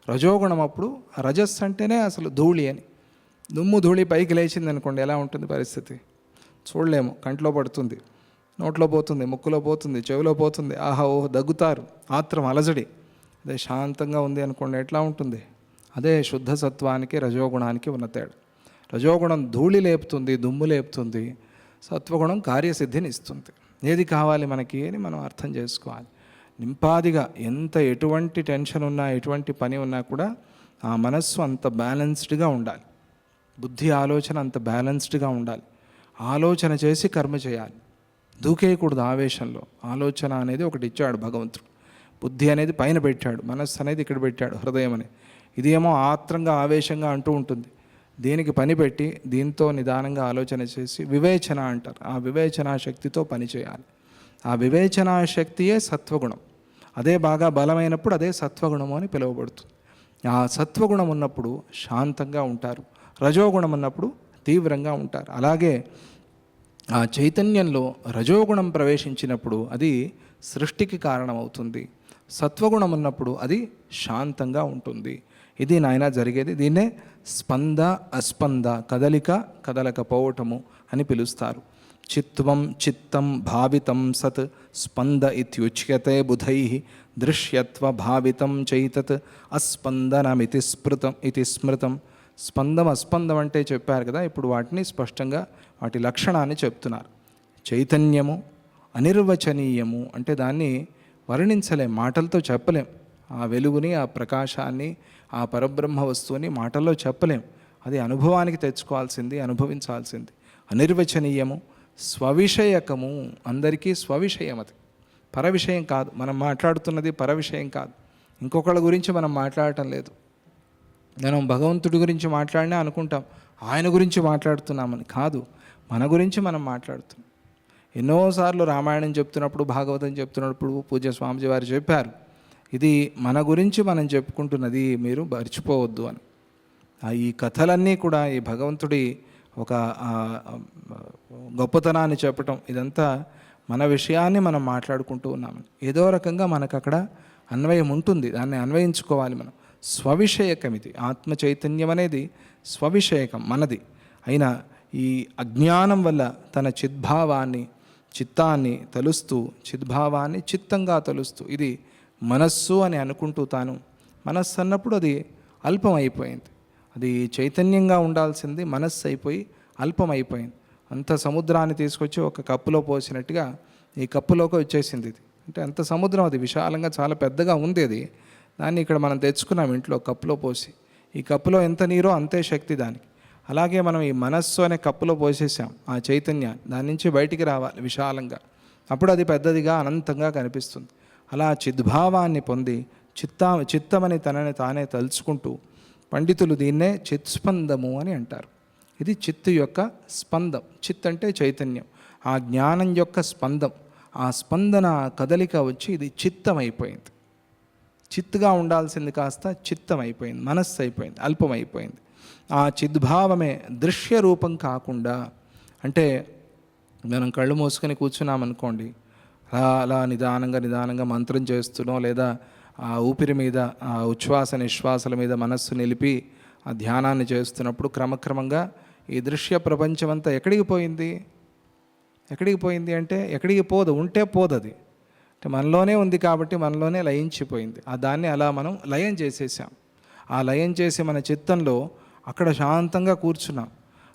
రజోగుణం అప్పుడు, రజస్సు అంటేనే అసలు ధూళి అని, దుమ్ము ధూళి పైకి లేచింది అనుకోండి, ఎలా ఉంటుంది పరిస్థితి చూడలేము. కంట్లో పడుతుంది, నోట్లో పోతుంది, ముక్కులో పోతుంది, చెవిలో పోతుంది, దగ్గుతారు, ఆత్రం, అలజడి. అదే శాంతంగా ఉంది అనుకోండి, ఎట్లా ఉంటుంది? అదే శుద్ధ సత్వానికి రజోగుణానికి ఉన్న తేడా. రజోగుణం ధూళి లేపుతుంది, దుమ్ము లేపుతుంది, సత్వగుణం కార్యసిద్ధిని ఇస్తుంది. ఏది కావాలి మనకి అని మనం అర్థం చేసుకోవాలి. నింపాదిగా ఎటువంటి టెన్షన్ ఉన్నా, ఎటువంటి పని ఉన్నా కూడా ఆ మనస్సు అంత బ్యాలెన్స్డ్గా ఉండాలి. బుద్ధి ఆలోచన అంత బ్యాలెన్స్డ్గా ఉండాలి. ఆలోచన చేసి కర్మ చేయాలి, దూకేయకూడదు ఆవేశంలో. ఆలోచన అనేది ఒకటి ఇచ్చాడు భగవంతుడు, బుద్ధి అనేది పైన పెట్టాడు, మనస్సు అనేది ఇక్కడ పెట్టాడు, హృదయం అనేది. ఇదేమో ఆత్రంగా ఆవేశంగా అంటూ ఉంటుంది. దీనికి పని పెట్టి దీంతో నిదానంగా ఆలోచన చేసి వివేచన అంటారు, ఆ వివేచనా శక్తితో పని చేయాలి. ఆ వివేచనా శక్తియే సత్వగుణం. అదే బాగా బలమైనప్పుడు అదే సత్వగుణము అని పిలువబడుతుంది. ఆ సత్వగుణం ఉన్నప్పుడు శాంతంగా ఉంటారు, రజోగుణం ఉన్నప్పుడు తీవ్రంగా ఉంటారు. అలాగే ఆ చైతన్యంలో రజోగుణం ప్రవేశించినప్పుడు అది సృష్టికి కారణమవుతుంది, సత్వగుణం ఉన్నప్పుడు అది శాంతంగా ఉంటుంది. ఇది నాయన జరిగేది. దీన్నే స్పంద అస్పంద, కదలిక కదలకపోవటము అని పిలుస్తారు. చిత్వం చిత్తం భావితం సత్ స్పంద ఇత్యుచ్యతే బుధై దృశ్యత్వ భావితం చైతత్ అస్పందనమితి స్మృతం. స్పందం అస్పందం అంటే చెప్పారు కదా, ఇప్పుడు వాటిని స్పష్టంగా వాటి లక్షణాన్ని చెప్తున్నారు. చైతన్యము అనిర్వచనీయము అంటే దాన్ని వర్ణించలేం, మాటలతో చెప్పలేం. ఆ వెలుగుని, ఆ ప్రకాశాన్ని, ఆ పరబ్రహ్మ వస్తువుని మాటల్లో చెప్పలేం. అది అనుభవానికి తెచ్చుకోవాల్సింది, అనుభవించాల్సింది. అనిర్వచనీయము, స్వవిషయకము, అందరికీ స్వవిషయం. అది పరవిషయం కాదు. మనం మాట్లాడుతున్నది పరవిషయం కాదు, ఇంకొకళ్ళ గురించి మనం మాట్లాడటం లేదు. మనం భగవంతుడి గురించి మాట్లాడినా అనుకుంటాం ఆయన గురించి మాట్లాడుతున్నామని. కాదు, మన గురించి మనం మాట్లాడుతున్నాం. ఎన్నోసార్లు రామాయణం చెప్తున్నప్పుడు, భాగవతం చెప్తున్నప్పుడు పూజ్య స్వామిజీ వారు చెప్పారు, ఇది మన గురించి మనం చెప్పుకుంటున్నది, మీరు మర్చిపోవద్దు అని. ఈ కథలన్నీ కూడా ఈ భగవంతుడి ఒక గొప్పతనాన్ని చెప్పటం, ఇదంతా మన విషయాన్ని మనం మాట్లాడుకుంటూ ఉన్నాము. ఏదో రకంగా మనకు అక్కడ అన్వయం ఉంటుంది, దాన్ని అన్వయించుకోవాలి మనం. స్వవిషయకం ఇది. ఆత్మ చైతన్యం అనేది స్వవిషయకం, మనది. అయినా ఈ అజ్ఞానం వల్ల తన చిద్భావాన్ని, చిత్తాన్ని తలుస్తూ, చిద్భావాన్ని చిత్తంగా తలుస్తూ, ఇది మనస్సు అని అనుకుంటూ తాను మనస్సు అన్నప్పుడు అది అల్పమైపోయింది. అది చైతన్యంగా ఉండాల్సింది మనస్సు అయిపోయి అల్పమైపోయింది. అంత సముద్రాన్ని తీసుకొచ్చి ఒక కప్పులో పోసినట్టుగా ఈ కప్పులోకి వచ్చేసింది ఇది. అంటే అంత సముద్రం, అది విశాలంగా చాలా పెద్దగా ఉంది. అది దాన్ని ఇక్కడ మనం తెచ్చుకున్నాం ఇంట్లో కప్పులో పోసి. ఈ కప్పులో ఎంత నీరో అంతే శక్తి దానికి. అలాగే మనం ఈ మనస్సు అనే కప్పులో పోసేసాం ఆ చైతన్యాన్ని, దాని నుంచి బయటికి రావాలి విశాలంగా, అప్పుడు అది పెద్దదిగా అనంతంగా కనిపిస్తుంది. అలా చిద్భావాన్ని పొంది చిత్తమని తనని తానే తలుచుకుంటూ పండితులు దీన్నే చిత్స్పందము అని అంటారు. ఇది చిత్తు యొక్క స్పందం. చిత్ అంటే చైతన్యం, ఆ జ్ఞానం యొక్క స్పందం. ఆ స్పందన కదలిక వచ్చి ఇది చిత్తమైపోయింది. చిత్తుగా ఉండాల్సింది కాస్త చిత్తమైపోయింది, మనస్సు అయిపోయింది, అల్పమైపోయింది. ఆ చిద్భావమే దృశ్య రూపం కాకుండా, అంటే మనం కళ్ళు మూసుకొని కూర్చున్నామనుకోండి, అలా నిదానంగా మంత్రం చేస్తున్నాం, లేదా ఆ ఊపిరి మీద, ఆ ఉచ్ఛ్వాస నిశ్వాసల మీద మనస్సు నిలిపి ఆ ధ్యానాన్ని చేస్తున్నప్పుడు క్రమక్రమంగా ఈ దృశ్య ప్రపంచమంతా ఎక్కడికి పోయింది? ఎక్కడికి పోయింది అంటే ఎక్కడికి పోదు, ఉంటే పోదు. అది అంటే మనలోనే ఉంది కాబట్టి మనలోనే లయించిపోయింది. ఆ దాన్ని అలా మనం లయం చేసేసాం. ఆ లయం చేసి మన చిత్తంలో అక్కడ శాంతంగా కూర్చున్నాం.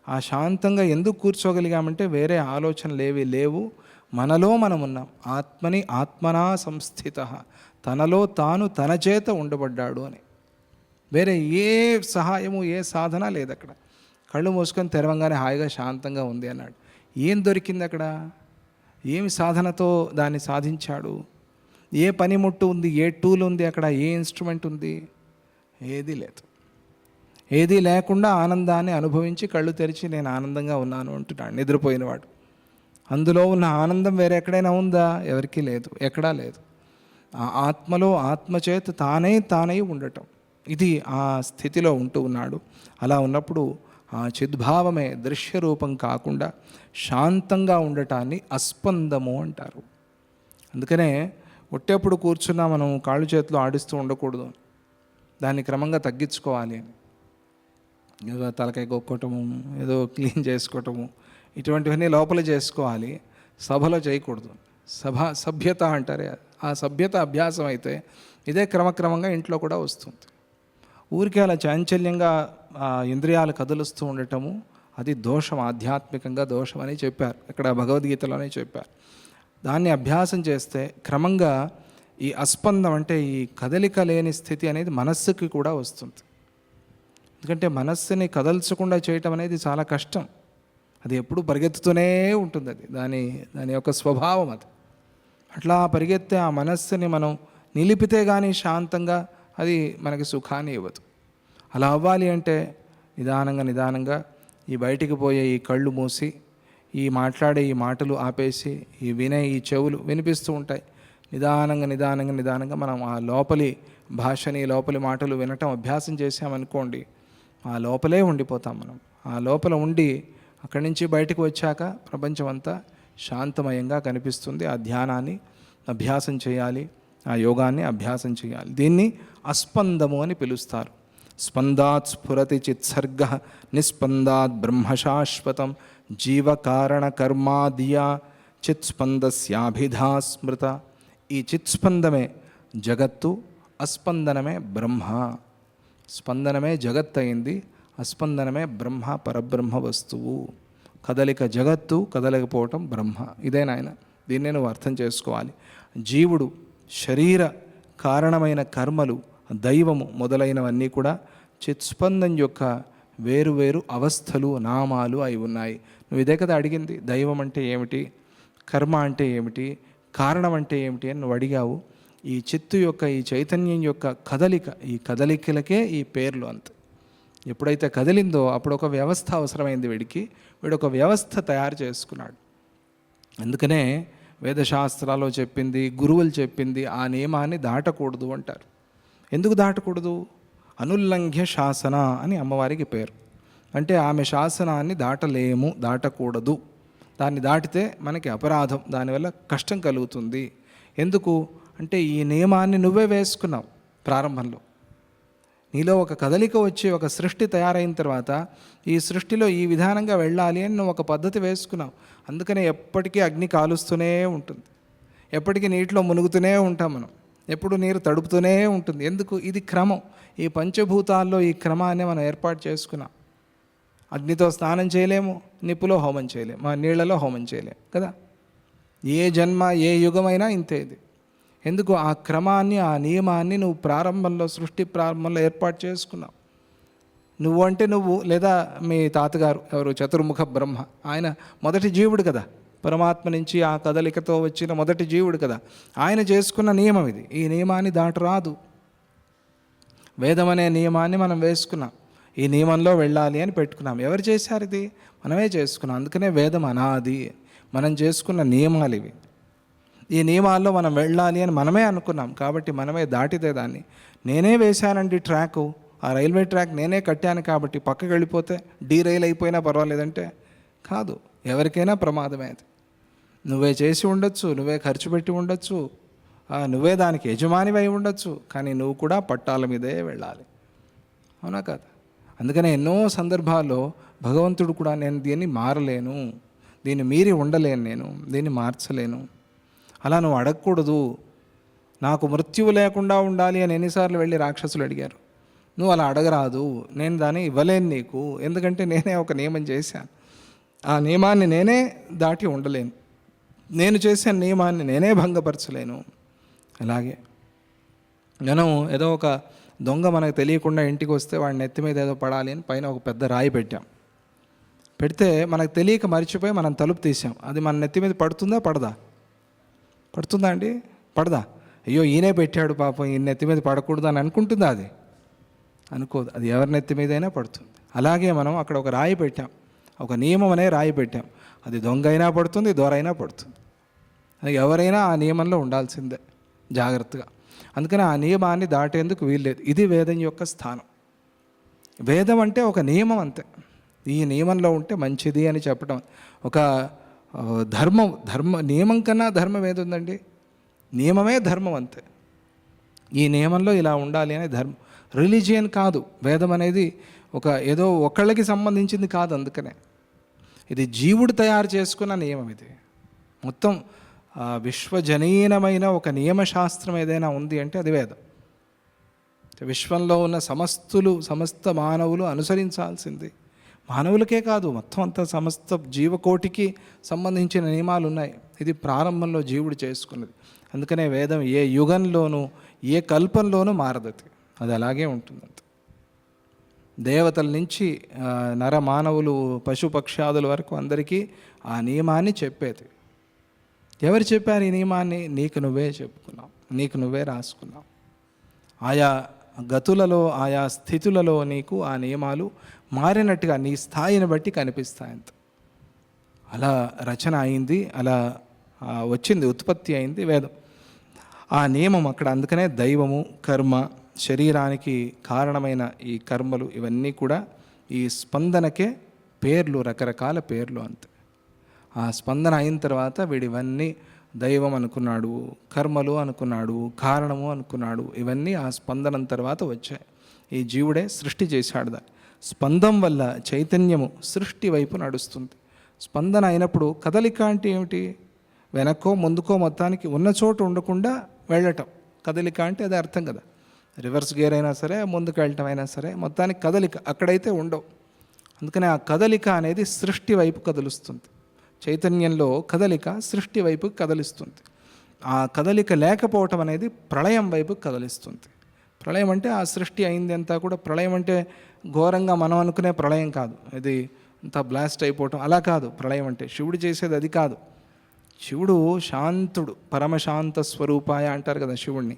ఆ శాంతంగా ఎందుకు కూర్చోగలిగామంటే వేరే ఆలోచనలు ఏవి లేవు, మనలో మనం ఉన్నాం. ఆత్మనా సంస్థిత, తనలో తాను తన చేత ఉండబడ్డాడు అని. వేరే ఏ సహాయము, ఏ సాధన లేదు అక్కడ. కళ్ళు మూసుకొని తెరవంగానే హాయిగా శాంతంగా ఉంది అన్నాడు. ఏం దొరికింది అక్కడ? ఏమి సాధనతో దాన్ని సాధించాడు? ఏ పనిముట్టు ఉంది, ఏ టూల్ ఉంది అక్కడ, ఏ ఇన్స్ట్రుమెంట్ ఉంది? ఏదీ లేదు. ఏదీ లేకుండా ఆనందాన్ని అనుభవించి కళ్ళు తెరిచి నేను ఆనందంగా ఉన్నాను అంటున్నాడు నిద్రపోయినవాడు. అందులో ఉన్న ఆనందం వేరే ఎక్కడైనా ఉందా? ఎవరికీ లేదు, ఎక్కడా లేదు. ఆ ఆత్మలో ఆత్మచేత తానై ఉండటం, ఇది ఆ స్థితిలో ఉంటూ ఉన్నాడు. అలా ఉన్నప్పుడు ఆ చిద్భావమే దృశ్యరూపం కాకుండా శాంతంగా ఉండటాన్ని అస్పందము అంటారు. అందుకనే ఒట్టేప్పుడు కూర్చున్నా మనం కాళ్ళు చేతులు ఆడిస్తూ ఉండకూడదు, దాన్ని క్రమంగా తగ్గించుకోవాలి అని. ఏదో తలకాయ కొక్కటము, ఏదో క్లీన్ చేసుకోవటము, ఇటువంటివన్నీ లోపల చేసుకోవాలి, సభలో చేయకూడదు. సభ్యత అంటారే, ఆ సభ్యత అభ్యాసం అయితే ఇదే క్రమక్రమంగా ఇంట్లో కూడా వస్తుంది. ఊరికే అలా చాంచల్యంగా ఇంద్రియాలు కదులుస్తూ ఉండటము అది దోషం, ఆధ్యాత్మికంగా దోషం అని చెప్పారు. ఇక్కడ భగవద్గీతలోనే చెప్పారు. దాన్ని అభ్యాసం చేస్తే క్రమంగా ఈ అస్పందం అంటే ఈ కదలిక లేని స్థితి అనేది మనస్సుకి కూడా వస్తుంది. ఎందుకంటే మనస్సుని కదల్చకుండా చేయటం అనేది చాలా కష్టం. అది ఎప్పుడు పరిగెత్తుతూనే ఉంటుంది. అది దాని యొక్క స్వభావం అది. అట్లా పరిగెత్తే ఆ మనస్సుని మనం నిలిపితే కానీ శాంతంగా అది మనకి సుఖాన్ని ఇవ్వదు. అలా అవ్వాలి అంటే నిదానంగా ఈ బయటికి పోయే ఈ కళ్ళు మూసి, ఈ మాట్లాడే ఈ మాటలు ఆపేసి, ఈ వినే ఈ చెవులు వినిపిస్తూ ఉంటాయి. నిదానంగా మనం ఆ లోపలి భాషని, లోపలి మాటలు వినటం అభ్యాసం చేసామనుకోండి, ఆ లోపలే ఉండిపోతాం మనం. ఆ లోపల ఉండి అక్కడి నుంచి బయటకు వచ్చాక ప్రపంచం అంతా శాంతమయంగా కనిపిస్తుంది. ఆ ధ్యానాన్ని అభ్యాసం చేయాలి, ఆ యోగాన్ని అభ్యాసం చేయాలి. దీన్ని అస్పందము అని పిలుస్తారు. స్పందాత్ స్ఫురతి చిత్సర్గ నిస్పందాత్ బ్రహ్మశాశ్వతం జీవకారణ కర్మాదియా చిత్స్పందస్యాభిధా స్మృత. ఈ చిత్స్పందమే జగత్తు, అస్పందనమే బ్రహ్మ. స్పందనమే జగత్ అయింది, అస్పందనమే బ్రహ్మ, పరబ్రహ్మ వస్తువు. కదలిక జగత్తు, కదలకపోవటం బ్రహ్మ. ఇదే నాయన, దీన్నే నువ్వు అర్థం చేసుకోవాలి. జీవుడు, శరీర కారణమైన కర్మలు, దైవము మొదలైనవన్నీ కూడా చిత్స్పందం యొక్క వేరువేరు అవస్థలు, నామాలు అయి ఉన్నాయి. నువ్వు ఇదే కదా అడిగింది, దైవం అంటే ఏమిటి, కర్మ అంటే ఏమిటి, కారణం అంటే ఏమిటి అని నువ్వు అడిగావు. ఈ చిత్తు యొక్క, ఈ చైతన్యం యొక్క కదలిక, ఈ కదలికలకే ఈ పేర్లు. అంత ఎప్పుడైతే కదిలిందో అప్పుడు ఒక వ్యవస్థ అవసరమైంది వీడికి. వీడు ఒక వ్యవస్థ తయారు చేసుకున్నాడు. అందుకనే వేదశాస్త్రాల్లో చెప్పింది, గురువులు చెప్పింది, ఆ నియమాన్ని దాటకూడదు అంటారు. ఎందుకు దాటకూడదు? అనుల్లంఘ్య శాసన అని అమ్మవారికి పేరు. అంటే ఆమె శాసనాన్ని దాటలేము, దాటకూడదు. దాన్ని దాటితే మనకి అపరాధం, దానివల్ల కష్టం కలుగుతుంది. ఎందుకు అంటే ఈ నియమాన్ని నువ్వే వేసుకున్నావు. ప్రారంభంలో నీలో ఒక కదలిక వచ్చి ఒక సృష్టి తయారైన తర్వాత ఈ సృష్టిలో ఈ విధానంగా వెళ్ళాలి అని నువ్వు ఒక పద్ధతి వేసుకున్నావు. అందుకనే ఎప్పటికీ అగ్ని కాలుస్తూనే ఉంటుంది, ఎప్పటికీ నీటిలో మునుగుతూనే ఉంటాం మనం, ఎప్పుడు నీరు తడుపుతూనే ఉంటుంది. ఎందుకు? ఇది క్రమం. ఈ పంచభూతాల్లో ఈ క్రమాన్ని మనం ఏర్పాటు చేసుకున్నాం. అగ్నితో స్నానం చేయలేము, నిప్పులో హోమం చేయలేము, నీళ్లలో హోమం చేయలేము కదా. ఏ జన్మ, ఏ యుగమైనా ఇంతే. ఇది ఎందుకు? ఆ క్రమాన్ని, ఆ నియమాన్ని నువ్వు ప్రారంభంలో, సృష్టి ప్రారంభంలో ఏర్పాటు చేసుకున్నావు. నువ్వు అంటే నువ్వు, లేదా మీ తాతగారు ఎవరు, చతుర్ముఖ బ్రహ్మ, ఆయన మొదటి జీవుడు కదా. పరమాత్మ నుంచి ఆ కదలికతో వచ్చిన మొదటి జీవుడు కదా. ఆయన చేసుకున్న నియమం ఇది. ఈ నియమాన్ని దాటరాదు. వేదం అనే నియమాన్ని మనం వేసుకున్నాం. ఈ నియమంలో వెళ్ళాలి అని పెట్టుకున్నాం. ఎవరు చేశారు ఇది? మనమే చేసుకున్నాం. అందుకనే వేదం అనాది. మనం చేసుకున్న నియమాలు ఇవి. ఈ నియమాల్లో మనం వెళ్ళాలి అని మనమే అనుకున్నాం కాబట్టి మనమే దాటితే దాన్ని. నేనే వేశానండి ట్రాకు, ఆ రైల్వే ట్రాక్ నేనే కట్టాను కాబట్టి పక్కకి వెళ్ళిపోతే రైల్ అయిపోయినా పర్వాలేదంటే కాదు. ఎవరికైనా ప్రమాదమే అది. నువ్వే చేసి ఉండొచ్చు, నువ్వే ఖర్చు పెట్టి ఉండొచ్చు, నువ్వే దానికి యజమానివి అయి ఉండొచ్చు, కానీ నువ్వు కూడా పట్టాల మీదే వెళ్ళాలి. అవునా కదా? అందుకనే ఎన్నో సందర్భాల్లో భగవంతుడు కూడా నేను దీన్ని మారలేను, దీన్ని మీరి ఉండలేను, నేను దీన్ని మార్చలేను, అలా నువ్వు అడగకూడదు, నాకు మృత్యువు లేకుండా ఉండాలి అని ఎన్నిసార్లు వెళ్ళి రాక్షసులు అడిగారు. నువ్వు అలా అడగరాదు, నేను దాన్ని ఇవ్వలేను నీకు, ఎందుకంటే నేనే ఒక నియమం చేశాను, ఆ నియమాన్ని నేనే దాటి ఉండలేను, నేను చేసిన నియమాన్ని నేనే భంగపరచలేను. అలాగే మనం ఏదో ఒక దొంగ మనకు తెలియకుండా ఇంటికి వస్తే వాడి నెత్తి మీద ఏదో పడాలి అని పైన ఒక పెద్ద రాయి పెట్టాం. పెడితే మనకు తెలియక మర్చిపోయి మనం తలుపు తీసాం. అది మన నెత్తి మీద పడుతుందా, పడదా? పడుతుందా అండి? పడదా? అయ్యో ఈయనే పెట్టాడు పాపం, ఈ నెత్తి మీద పడకూడదు అని అనుకుంటుందా? అది అనుకోదు. అది ఎవరి నెత్తి మీదైనా పడుతుంది. అలాగే మనం అక్కడ ఒక రాయి పెట్టాం, ఒక నియమం అనే రాయి పెట్టాం. అది దొంగ అయినా పడుతుంది, దొరైనా పడుతుంది. అది ఎవరైనా ఆ నియమంలో ఉండాల్సిందే జాగ్రత్తగా. అందుకని ఆ నియమాన్ని దాటేందుకు వీల్లేదు. ఇది వేదం యొక్క స్థానం. వేదం అంటే ఒక నియమం అంతే. ఈ నియమంలో ఉంటే మంచిది అని చెప్పడం. ఒక ధర్మ నియమం కన్నా ధర్మం ఏది ఉందండి? నియమమే ధర్మం అంతే. ఈ నియమంలో ఇలా ఉండాలి అనే ధర్మం. రిలీజియన్ కాదు వేదం అనేది. ఒక ఏదో ఒకళ్ళకి సంబంధించింది కాదు. అందుకనే ఇది జీవుడు తయారు చేసుకున్న నియమం. ఇది మొత్తం విశ్వజనీనమైన ఒక నియమశాస్త్రం ఏదైనా ఉంది అంటే అది వేదం. విశ్వంలో ఉన్న సమస్త మానవులు అనుసరించాల్సింది. మానవులకే కాదు, మొత్తం అంతా సమస్త జీవకోటికి సంబంధించిన నియమాలు ఉన్నాయి. ఇది ప్రారంభంలో జీవుడు చేసుకున్నది. అందుకనే వేదం ఏ యుగంలోనూ ఏ కల్పంలోనూ మారదది. అది అలాగే ఉంటుంది. దేవతల నుంచి నరమానవులు పశుపక్షాదుల వరకు అందరికీ ఆ నియమాన్ని చెప్పేది. ఎవరు చెప్పారు ఈ నియమాన్ని? నీకు నువ్వే చెప్పుకున్నావు, నీకు నువ్వే రాసుకున్నావు. ఆయా గతులలో ఆయా స్థితులలో నీకు ఆ నియమాలు మారినట్టుగా నీ స్థాయిని బట్టి కనిపిస్తాయంత. అలా రచన అయింది, అలా వచ్చింది, ఉత్పత్తి అయింది వేదం. ఆ నియమం అక్కడ. అందుకనే దైవము, కర్మ, శరీరానికి కారణమైన ఈ కర్మలు ఇవన్నీ కూడా ఈ స్పందనకే పేర్లు, రకరకాల పేర్లు అంతే. ఆ స్పందన అయిన తర్వాత వీడివన్నీ దైవం అనుకున్నాడు, కర్మలు అనుకున్నాడు, కారణము అనుకున్నాడు. ఇవన్నీ ఆ స్పందనం తర్వాత వచ్చాయి. ఈ జీవుడే సృష్టి చేశాడు దాన్ని. స్పందం వల్ల చైతన్యము సృష్టి వైపు నడుస్తుంది. స్పందన అయినప్పుడు కదలిక అంటే ఏమిటి? వెనక్కో ముందుకో మొత్తానికి ఉన్న చోటు ఉండకుండా వెళ్ళటం కదలిక అంటే అదే అర్థం కదా. రివర్స్ గేర్ అయినా సరే, ముందుకు వెళ్ళటం అయినా సరే, మొత్తానికి కదలిక. అక్కడైతే ఉండవు. అందుకని ఆ కదలిక అనేది సృష్టి వైపు కదులుస్తుంది. చైతన్యంలో కదలిక సృష్టి వైపు కదిలిస్తుంది. ఆ కదలిక లేకపోవటం అనేది ప్రళయం వైపు కదిలిస్తుంది. ప్రళయం అంటే ఆ సృష్టి అయింది అంతా కూడా. ప్రళయం అంటే ఘోరంగా మనం అనుకునే ప్రళయం కాదు, ఇది అంతా బ్లాస్ట్ అయిపోవటం అలా కాదు. ప్రళయం అంటే శివుడు చేసేది అది కాదు. శివుడు శాంతుడు, పరమశాంత స్వరూపాయ అంటారు కదా శివుణ్ణి.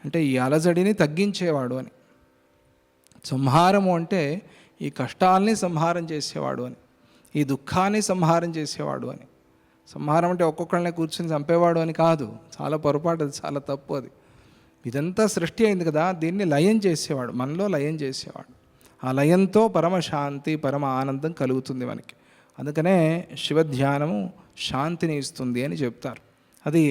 అంటే ఈ అలజడిని తగ్గించేవాడు అని. సంహారము అంటే ఈ కష్టాల్ని సంహారం చేసేవాడు అని, ఈ దుఃఖాన్ని సంహారం చేసేవాడు అని. సంహారం అంటే ఒక్కొక్కళ్ళని కూర్చొని చంపేవాడు అని కాదు, చాలా పొరపాటు, అది చాలా తప్పు. అది ఇదంతా సృష్టి అయింది కదా, దీన్ని లయం చేసేవాడు, మనలో లయం చేసేవాడు. ఆ లయంతో పరమశాంతి, పరమ ఆనందం కలుగుతుంది మనకి. అందుకనే శివధ్యానము శాంతిని ఇస్తుంది అని చెప్తారు. అది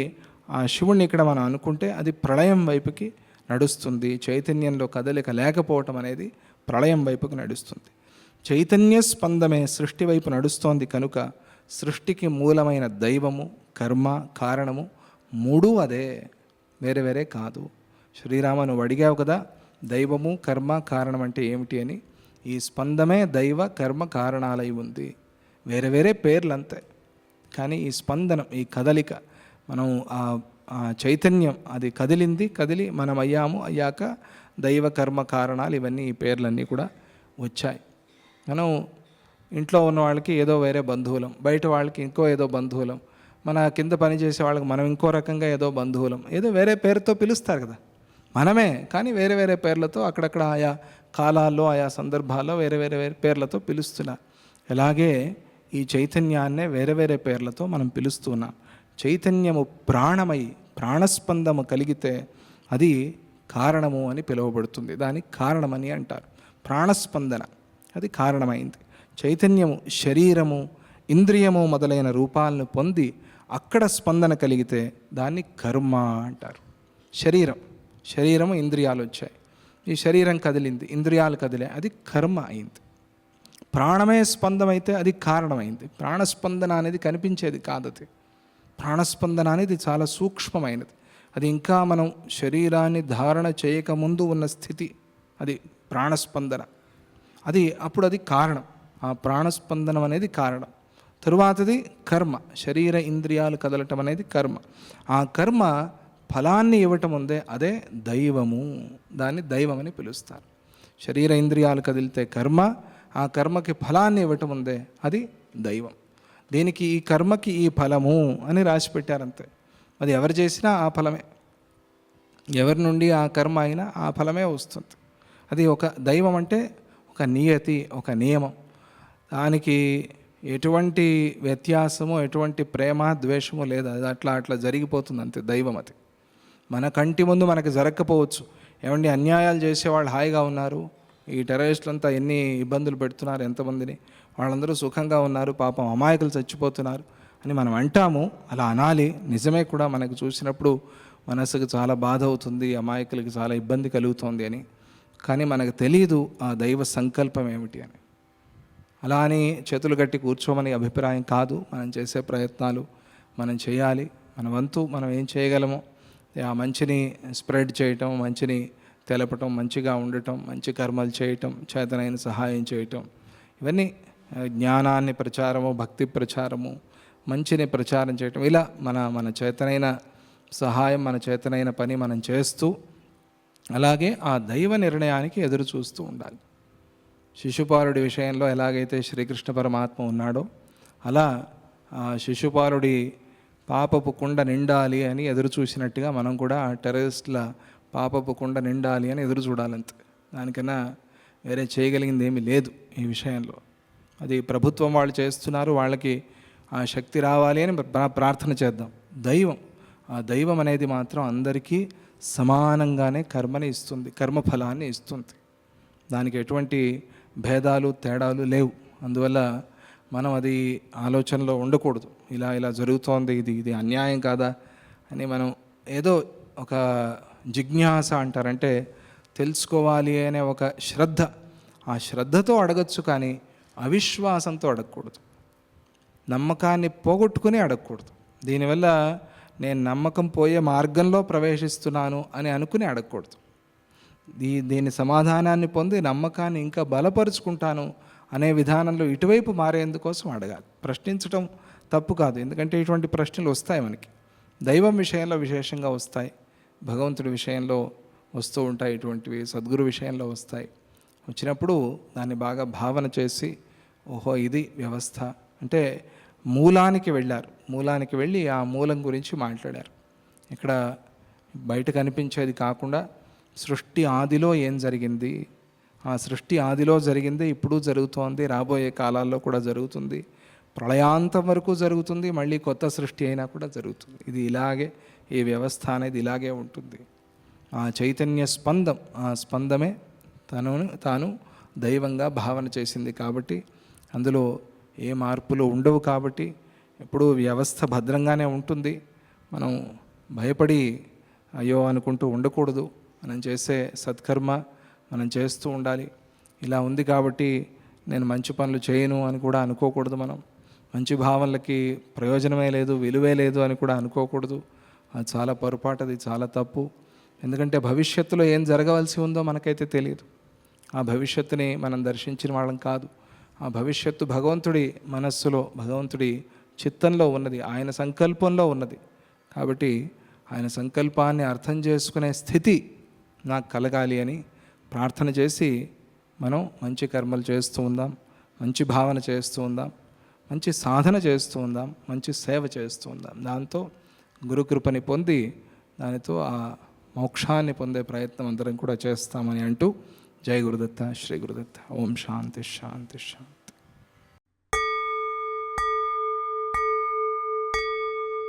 ఆ శివుణ్ణి ఇక్కడ మనం అనుకుంటే అది ప్రళయం వైపుకి నడుస్తుంది. చైతన్యంలో కదలిక లేకపోవటం అనేది ప్రళయం వైపుకి నడుస్తుంది. చైతన్య స్పందమే సృష్టి వైపు నడుస్తోంది కనుక సృష్టికి మూలమైన దైవము, కర్మ, కారణము మూడు అదే, వేరే వేరే కాదు. శ్రీరామ, నువ్వు అడిగావు కదా దైవము, కర్మ, కారణం అంటే ఏమిటి అని. ఈ స్పందమే దైవ, కర్మ, కారణాలై ఉంది. వేరే వేరే పేర్లు అంతే, కానీ ఈ స్పందనం, ఈ కదలిక, మనం ఆ చైతన్యం అది కదిలింది, కదిలి మనం అయ్యాము, అయ్యాక దైవ, కర్మ, కారణాలు ఇవన్నీ ఈ పేర్లన్నీ కూడా వచ్చాయి. మనం ఇంట్లో ఉన్న వాళ్ళకి ఏదో వేరే బంధువులం, బయట వాళ్ళకి ఇంకో ఏదో బంధువులం, మన కింద పనిచేసే వాళ్ళకి మనం ఇంకో రకంగా ఏదో బంధువులం, ఏదో వేరే పేరుతో పిలుస్తారు కదా మనమే, కానీ వేరే వేరే పేర్లతో అక్కడక్కడ ఆయా కాలాల్లో ఆయా సందర్భాల్లో వేరే వేరే వేరే పేర్లతో పిలుస్తున్నారు. అలాగే ఈ చైతన్యాన్నే వేరే వేరే పేర్లతో మనం పిలుస్తున్నాం. చైతన్యము ప్రాణమై ప్రాణస్పందము కలిగితే అది కారణము అని పిలువబడుతుంది. దానికి కారణమని అంటారు. ప్రాణస్పందన అది కారణమైంది. చైతన్యము శరీరము, ఇంద్రియము మొదలైన రూపాలను పొంది అక్కడ స్పందన కలిగితే దాన్ని కర్మ అంటారు. శరీరము ఇంద్రియాలు వచ్చాయి, ఈ శరీరం కదిలింది, ఇంద్రియాలు కదిలాయి, అది కర్మ అయింది. ప్రాణమే స్పందమైతే అది కారణమైంది. ప్రాణస్పందన అనేది కనిపించేది కాదు, అది ప్రాణస్పందన అనేది చాలా సూక్ష్మమైనది. అది ఇంకా మనం శరీరాన్ని ధారణ చేయకముందు ఉన్న స్థితి, అది ప్రాణస్పందన. అది అప్పుడు అది కారణం. ఆ ప్రాణస్పందనం అనేది కారణం. తరువాతది కర్మ, శరీర ఇంద్రియాలు కదలటం అనేది కర్మ. ఆ కర్మ ఫలాన్ని ఇవ్వటం ఉందే అదే దైవము, దాన్ని దైవం అని పిలుస్తారు. శరీర ఇంద్రియాలు కదిలితే కర్మ, ఆ కర్మకి ఫలాన్ని ఇవ్వటం ఉందే అది దైవం. దీనికి ఈ కర్మకి ఈ ఫలము అని రాసి పెట్టారంతే. అది ఎవరు చేసినా ఆ ఫలమే, ఎవరి నుండి ఆ కర్మ అయినా ఆ ఫలమే వస్తుంది. అది ఒక దైవం అంటే ఒక నియతి, ఒక నియమం. దానికి ఎటువంటి వ్యత్యాసము, ఎటువంటి ప్రేమ, ద్వేషము లేదు. అది అట్లా జరిగిపోతుంది అంతే. దైవం అది మన కంటి ముందు మనకు జరగకపోవచ్చు. ఏమండి, అన్యాయాలు చేసేవాళ్ళు హాయిగా ఉన్నారు, ఈ టెర్రరిస్టులంతా ఎన్ని ఇబ్బందులు పెడుతున్నారు ఎంతమందిని, వాళ్ళందరూ సుఖంగా ఉన్నారు, పాపం అమాయకులు చచ్చిపోతున్నారు అని మనం అంటాము. అలా అనాలి, నిజమే కూడా. మనకు చూసినప్పుడు మనసుకు చాలా బాధ అవుతుంది, అమాయకులకి చాలా ఇబ్బంది కలుగుతుంది అని. కానీ మనకు తెలియదు ఆ దైవ సంకల్పం ఏమిటి అని. అలా అని చేతులు కట్టి కూర్చోమని అభిప్రాయం కాదు. మనం చేసే ప్రయత్నాలు మనం చేయాలి. మన వంతు మనం ఏం చేయగలమో ఆ మంచిని స్ప్రెడ్ చేయటం, మంచిని తెలపటం, మంచిగా ఉండటం, మంచి కర్మలు చేయటం, చేతనైన సహాయం చేయటం, ఇవన్నీ జ్ఞానాన్ని ప్రచారము, భక్తి ప్రచారము, మంచిని ప్రచారం చేయటం, ఇలా మన చేతనైన సహాయం, మన చేతనైన పని మనం చేస్తూ అలాగే ఆ దైవ నిర్ణయానికి ఎదురు చూస్తూ ఉండాలి. శిశుపాలుడి విషయంలో ఎలాగైతే శ్రీకృష్ణ పరమాత్మ ఉన్నాడో అలా ఆ శిశుపాలుడి పాపపు కుండ నిండాలి అని ఎదురు చూసినట్టుగా మనం కూడా టెర్రరిస్టుల పాపపు కుండ నిండాలి అని ఎదురు చూడాలంతే. దానికన్నా వేరే చేయగలిగింది ఏమీ లేదు ఈ విషయంలో. అది ప్రభుత్వం వాళ్ళు చేస్తున్నారు, వాళ్ళకి ఆ శక్తి రావాలి అని ప్రార్థన చేద్దాం. ఆ దైవం అనేది మాత్రం అందరికీ సమానంగానే కర్మని ఇస్తుంది, కర్మఫలాన్ని ఇస్తుంది. దానికి ఎటువంటి భేదాలు తేడాలు లేవు. అందువల్ల మనం అది ఆలోచనలో ఉండకూడదు. ఇలా జరుగుతోంది, ఇది అన్యాయం కాదా అని మనం ఏదో ఒక జిజ్ఞాస అంటారంటే తెలుసుకోవాలి అనే ఒక శ్రద్ధ, ఆ శ్రద్ధతో అడగచ్చు, కానీ అవిశ్వాసంతో అడగకూడదు. నమ్మకాన్ని పోగొట్టుకుని అడగకూడదు. దీనివల్ల నేను నమ్మకం పోయే మార్గంలో ప్రవేశిస్తున్నాను అని అనుకుని అడగకూడదు. దీని సమాధానాన్ని పొంది నమ్మకాన్ని ఇంకా బలపరుచుకుంటాను అనే విధానంలో ఇటువైపు మారేందుకోసం అడగాలి. ప్రశ్నించడం తప్పు కాదు, ఎందుకంటే ఇటువంటి ప్రశ్నలు వస్తాయి మనకి. దైవం విషయంలో విశేషంగా వస్తాయి, భగవంతుడి విషయంలో వస్తూ ఉంటాయి, ఇటువంటివి సద్గురు విషయంలో వస్తాయి. వచ్చినప్పుడు దాన్ని బాగా భావన చేసి, ఓహో ఇది వ్యవస్థ అంటే మూలానికి వెళ్ళారు. మూలానికి వెళ్ళి ఆ మూలం గురించి మాట్లాడారు. ఇక్కడ బయట కనిపించేది కాకుండా సృష్టి ఆదిలో ఏం జరిగింది, ఆ సృష్టి ఆదిలో జరిగింది, ఇప్పుడు జరుగుతోంది, రాబోయే కాలాల్లో కూడా జరుగుతుంది, ప్రళయాంతం వరకు జరుగుతుంది, మళ్ళీ కొత్త సృష్టి అయినా కూడా జరుగుతుంది. ఇది ఇలాగే, ఈ వ్యవస్థ అనేది ఇలాగే ఉంటుంది. ఆ చైతన్య స్పందం, ఆ స్పందమే తాను దైవంగా భావన చేసింది కాబట్టి అందులో ఏ మార్పులు ఉండవు. కాబట్టి ఎప్పుడూ వ్యవస్థ భద్రంగానే ఉంటుంది. మనం భయపడి అయ్యో అనుకుంటూ ఉండకూడదు. మనం చేసే సత్కర్మ మనం చేస్తూ ఉండాలి. ఇలా ఉంది కాబట్టి నేను మంచి పనులు చేయను అని కూడా అనుకోకూడదు. మనం మంచి భావనలకి ప్రయోజనమే లేదు, విలువే లేదు అని కూడా అనుకోకూడదు. అది చాలా పొరపాటు, అది చాలా తప్పు. ఎందుకంటే భవిష్యత్తులో ఏం జరగవలసి ఉందో మనకైతే తెలియదు. ఆ భవిష్యత్తుని మనం దర్శించిన వాళ్ళం కాదు. ఆ భవిష్యత్తు భగవంతుడి మనస్సులో, భగవంతుడి చిత్తంలో ఉన్నది, ఆయన సంకల్పంలో ఉన్నది. కాబట్టి ఆయన సంకల్పాన్ని అర్థం చేసుకునే స్థితి నాకు కలగాలి అని ప్రార్థన చేసి మనం మంచి కర్మలు చేస్తూ ఉందాం, మంచి భావన చేస్తూ ఉందాం, మంచి సాధన చేస్తూ ఉందాం, మంచి సేవ చేస్తూ ఉందాం. దాంతో గురుకృపని పొంది దానితో ఆ మోక్షాన్ని పొందే ప్రయత్నం అందరం కూడా చేస్తామని అంటూ జై గురుదత్త, శ్రీ గురుదత్త. ఓం శాంతి శాంతి శాంతి.